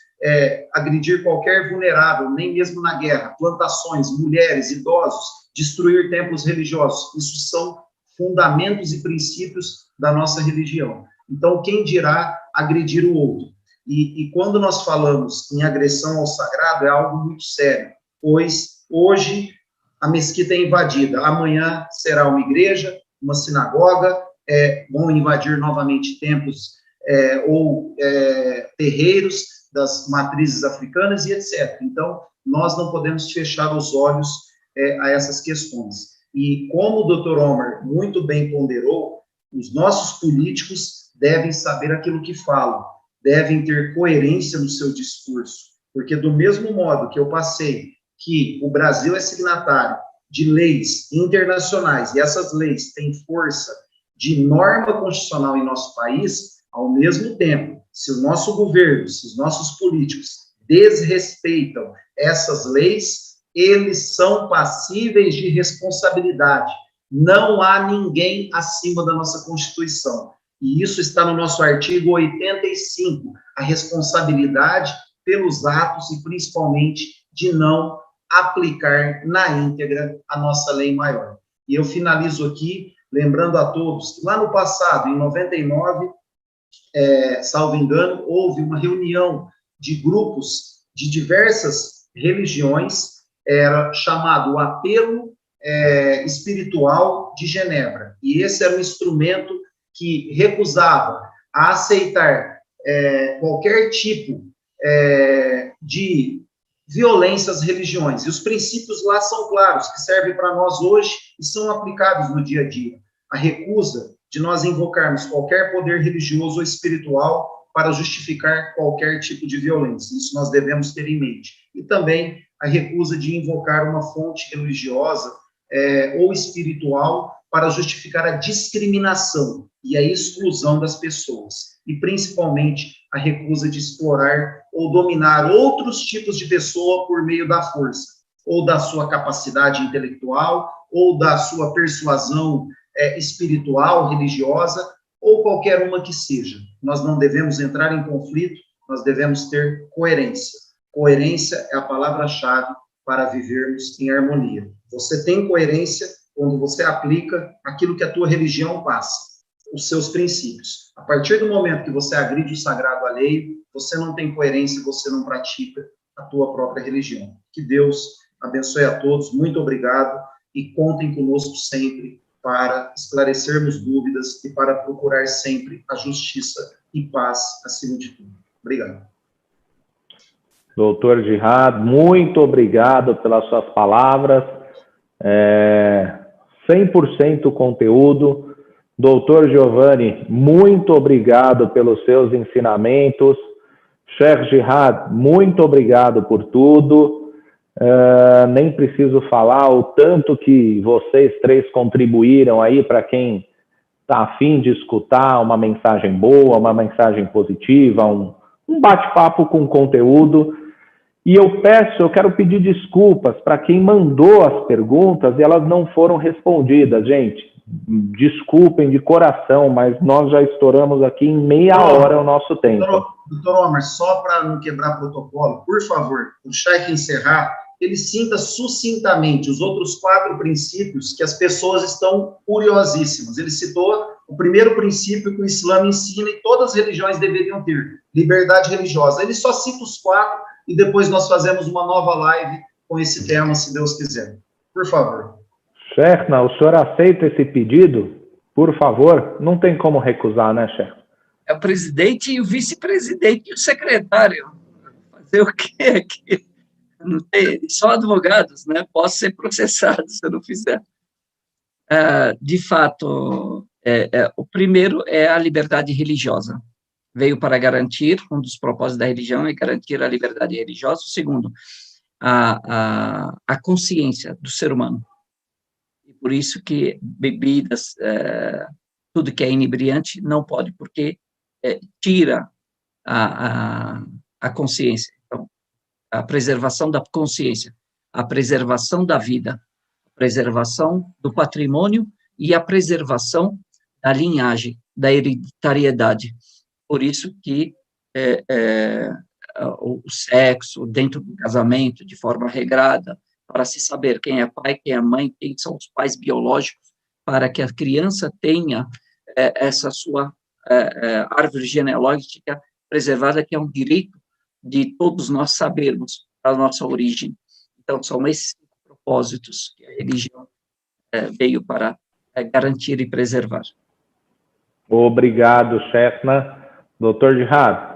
agredir qualquer vulnerável, nem mesmo na guerra, plantações, mulheres, idosos, destruir templos religiosos. Isso são fundamentos e princípios da nossa religião. Então, quem dirá agredir o outro? E quando nós falamos em agressão ao sagrado, é algo muito sério, pois hoje a mesquita é invadida, amanhã será uma igreja, uma sinagoga, vão invadir novamente templos ou terreiros das matrizes africanas e etc. Então, nós não podemos fechar os olhos a essas questões. E como o Dr. Homer muito bem ponderou, os nossos políticos devem saber aquilo que falam, devem ter coerência no seu discurso, porque do mesmo modo que eu passei que o Brasil é signatário de leis internacionais, e essas leis têm força de norma constitucional em nosso país, ao mesmo tempo, se o nosso governo, se os nossos políticos desrespeitam essas leis, eles são passíveis de responsabilidade. Não há ninguém acima da nossa Constituição. E isso está no nosso artigo 85, a responsabilidade pelos atos e principalmente de não aplicar na íntegra a nossa lei maior. E eu finalizo aqui lembrando a todos que lá no passado, em 99, salvo engano, houve uma reunião de grupos de diversas religiões, era chamado o Apelo Espiritual de Genebra, e esse era um instrumento que recusava a aceitar qualquer tipo de violência às religiões, e os princípios lá são claros, que servem para nós hoje e são aplicados no dia a dia. A recusa de nós invocarmos qualquer poder religioso ou espiritual para justificar qualquer tipo de violência. Isso nós devemos ter em mente. E também a recusa de invocar uma fonte religiosa ou espiritual para justificar a discriminação e a exclusão das pessoas. E, principalmente, a recusa de explorar ou dominar outros tipos de pessoa por meio da força, ou da sua capacidade intelectual, ou da sua persuasão espiritual, religiosa, ou qualquer uma que seja. Nós não devemos entrar em conflito, nós devemos ter coerência. Coerência é a palavra-chave para vivermos em harmonia. Você tem coerência quando você aplica aquilo que a tua religião passa, os seus princípios. A partir do momento que você agride o sagrado alheio, você não tem coerência, você não pratica a tua própria religião. Que Deus abençoe a todos, muito obrigado, e contem conosco sempre para esclarecermos dúvidas e para procurar sempre a justiça e paz acima de tudo. Obrigado. Doutor Jihad, muito obrigado pelas suas palavras. 100% conteúdo. Doutor Giovanni, muito obrigado pelos seus ensinamentos. Sheikh Jihad, muito obrigado por tudo. Nem preciso falar o tanto que vocês três contribuíram aí para quem está a fim de escutar uma mensagem boa, uma mensagem positiva, um bate-papo com conteúdo. E eu quero pedir desculpas para quem mandou as perguntas e elas não foram respondidas, gente. Desculpem de coração, mas nós já estouramos aqui em meia hora o nosso tempo. Doutor Homer, só para não quebrar protocolo, por favor, o Sheikh encerrar, ele sinta sucintamente os outros 4 princípios que as pessoas estão curiosíssimas. Ele citou o primeiro princípio que o Islã ensina e todas as religiões deveriam ter, liberdade religiosa. Ele só cita os 4 e depois nós fazemos uma nova live com esse tema, se Deus quiser. Por favor. Sheikh, o senhor aceita esse pedido? Por favor, não tem como recusar, né, Sheikh? É o presidente e o vice-presidente e o secretário. Fazer o quê aqui? Não tem, só advogados, né? Posso ser processado se eu não fizer. De fato, o primeiro é a liberdade religiosa. Veio para garantir, um dos propósitos da religião é garantir a liberdade religiosa. O segundo, a consciência do ser humano. E por isso que bebidas, tudo que é inebriante, não pode, porque tira a consciência. Então, a preservação da consciência, a preservação da vida, a preservação do patrimônio e a preservação da linhagem, da hereditariedade. Por isso que o sexo dentro do casamento, de forma regrada, para se saber quem é pai, quem é mãe, quem são os pais biológicos, para que a criança tenha essa sua árvore genealógica preservada, que é um direito de todos nós sabermos a nossa origem. Então, são esses propósitos que a religião veio para garantir e preservar. Obrigado, Shefna. Dr. Jihad,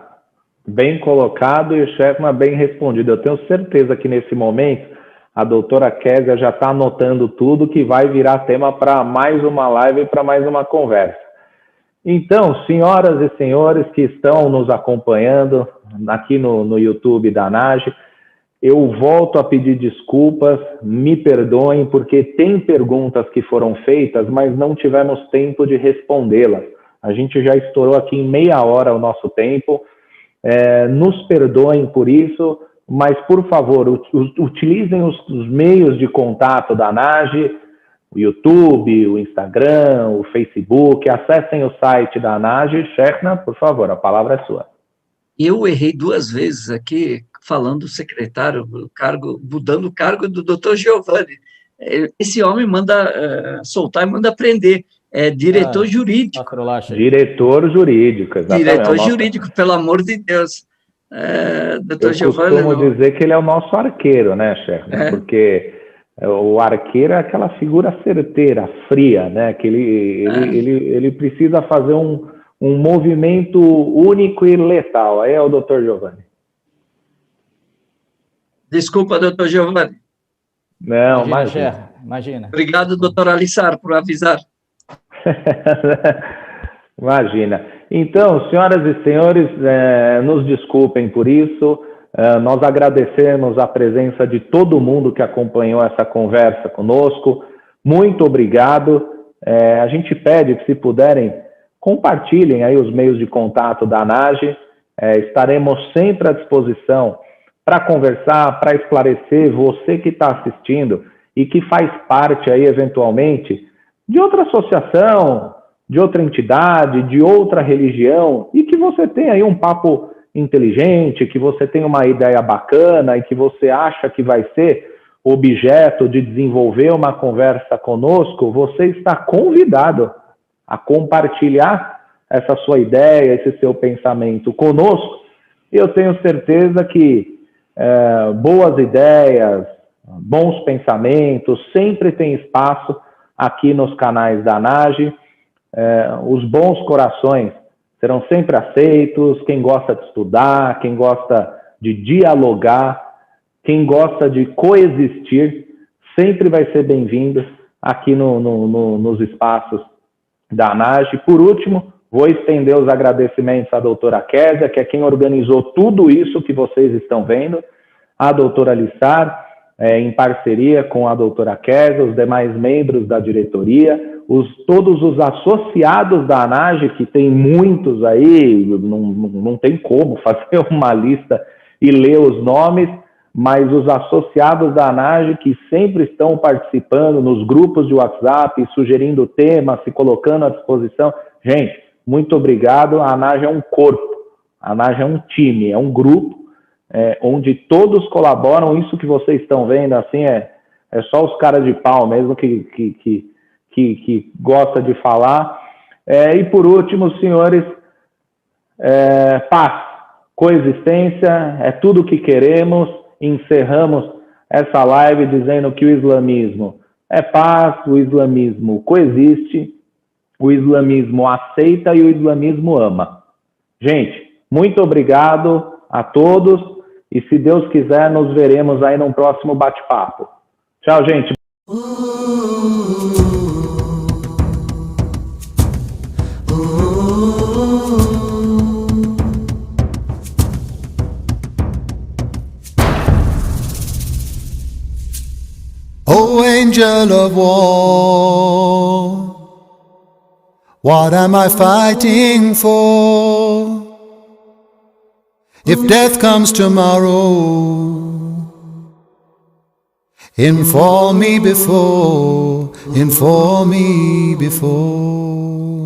bem colocado e o Shefna bem respondido. Eu tenho certeza que nesse momento a doutora Kézia já está anotando tudo que vai virar tema para mais uma live e para mais uma conversa. Então, senhoras e senhores que estão nos acompanhando aqui no YouTube da ANAGE, eu volto a pedir desculpas, me perdoem, porque tem perguntas que foram feitas, mas não tivemos tempo de respondê-las. A gente já estourou aqui em meia hora o nosso tempo. Nos perdoem por isso, mas, por favor, utilizem os meios de contato da ANAGE, o YouTube, o Instagram, o Facebook, acessem o site da ANAGE. Shefna, por favor, a palavra é sua. Eu errei 2 vezes aqui, falando secretário, mudando o cargo do Dr. Giovanni. Esse homem manda soltar e manda prender. É diretor jurídico. Diretor jurídico, exatamente. Diretor jurídico, pelo amor de Deus. Dr. Giovanni. Eu costumo dizer que ele é o nosso arqueiro, né, Shefna? Porque o arqueiro é aquela figura certeira, fria, né? Que ele precisa fazer um movimento único e letal. Aí é o Dr. Giovanni. Desculpa, Dr. Giovanni. Não, imagina. Obrigado, doutor Alissar, por avisar. Imagina. Então, senhoras e senhores, nos desculpem por isso. Nós agradecemos a presença de todo mundo que acompanhou essa conversa conosco. Muito obrigado. A gente pede que, se puderem, compartilhem aí os meios de contato da ANAGE. Estaremos sempre à disposição para conversar, para esclarecer você que está assistindo e que faz parte aí, eventualmente, de outra associação, de outra entidade, de outra religião, e que você tem aí um papo inteligente, que você tem uma ideia bacana e que você acha que vai ser objeto de desenvolver uma conversa conosco, você está convidado a compartilhar essa sua ideia, esse seu pensamento conosco. Eu tenho certeza que boas ideias, bons pensamentos sempre tem espaço aqui nos canais da ANAGE. Os bons corações serão sempre aceitos. Quem gosta de estudar, quem gosta de dialogar, quem gosta de coexistir, sempre vai ser bem-vindo aqui nos espaços da ANAGE. Por último, vou estender os agradecimentos à doutora Kézia, que é quem organizou tudo isso que vocês estão vendo, a doutora Alissar, em parceria com a doutora Kézia, os demais membros da diretoria, todos os associados da ANAGE, que tem muitos aí, não tem como fazer uma lista e ler os nomes, mas os associados da ANAGE que sempre estão participando nos grupos de WhatsApp, sugerindo temas, se colocando à disposição. Gente, muito obrigado. A ANAGE é um corpo, a ANAGE é um time, é um grupo, onde todos colaboram. Isso que vocês estão vendo, assim, é só os caras de pau mesmo que gosta de falar. E por último, senhores, paz, coexistência, é tudo o que queremos. Encerramos essa live dizendo que o islamismo é paz, o islamismo coexiste, o islamismo aceita e o islamismo ama. Gente, muito obrigado a todos e, se Deus quiser, nos veremos aí num próximo bate-papo. Tchau, gente. O angel of war, what am I fighting for? If death comes tomorrow, inform me before, inform me before.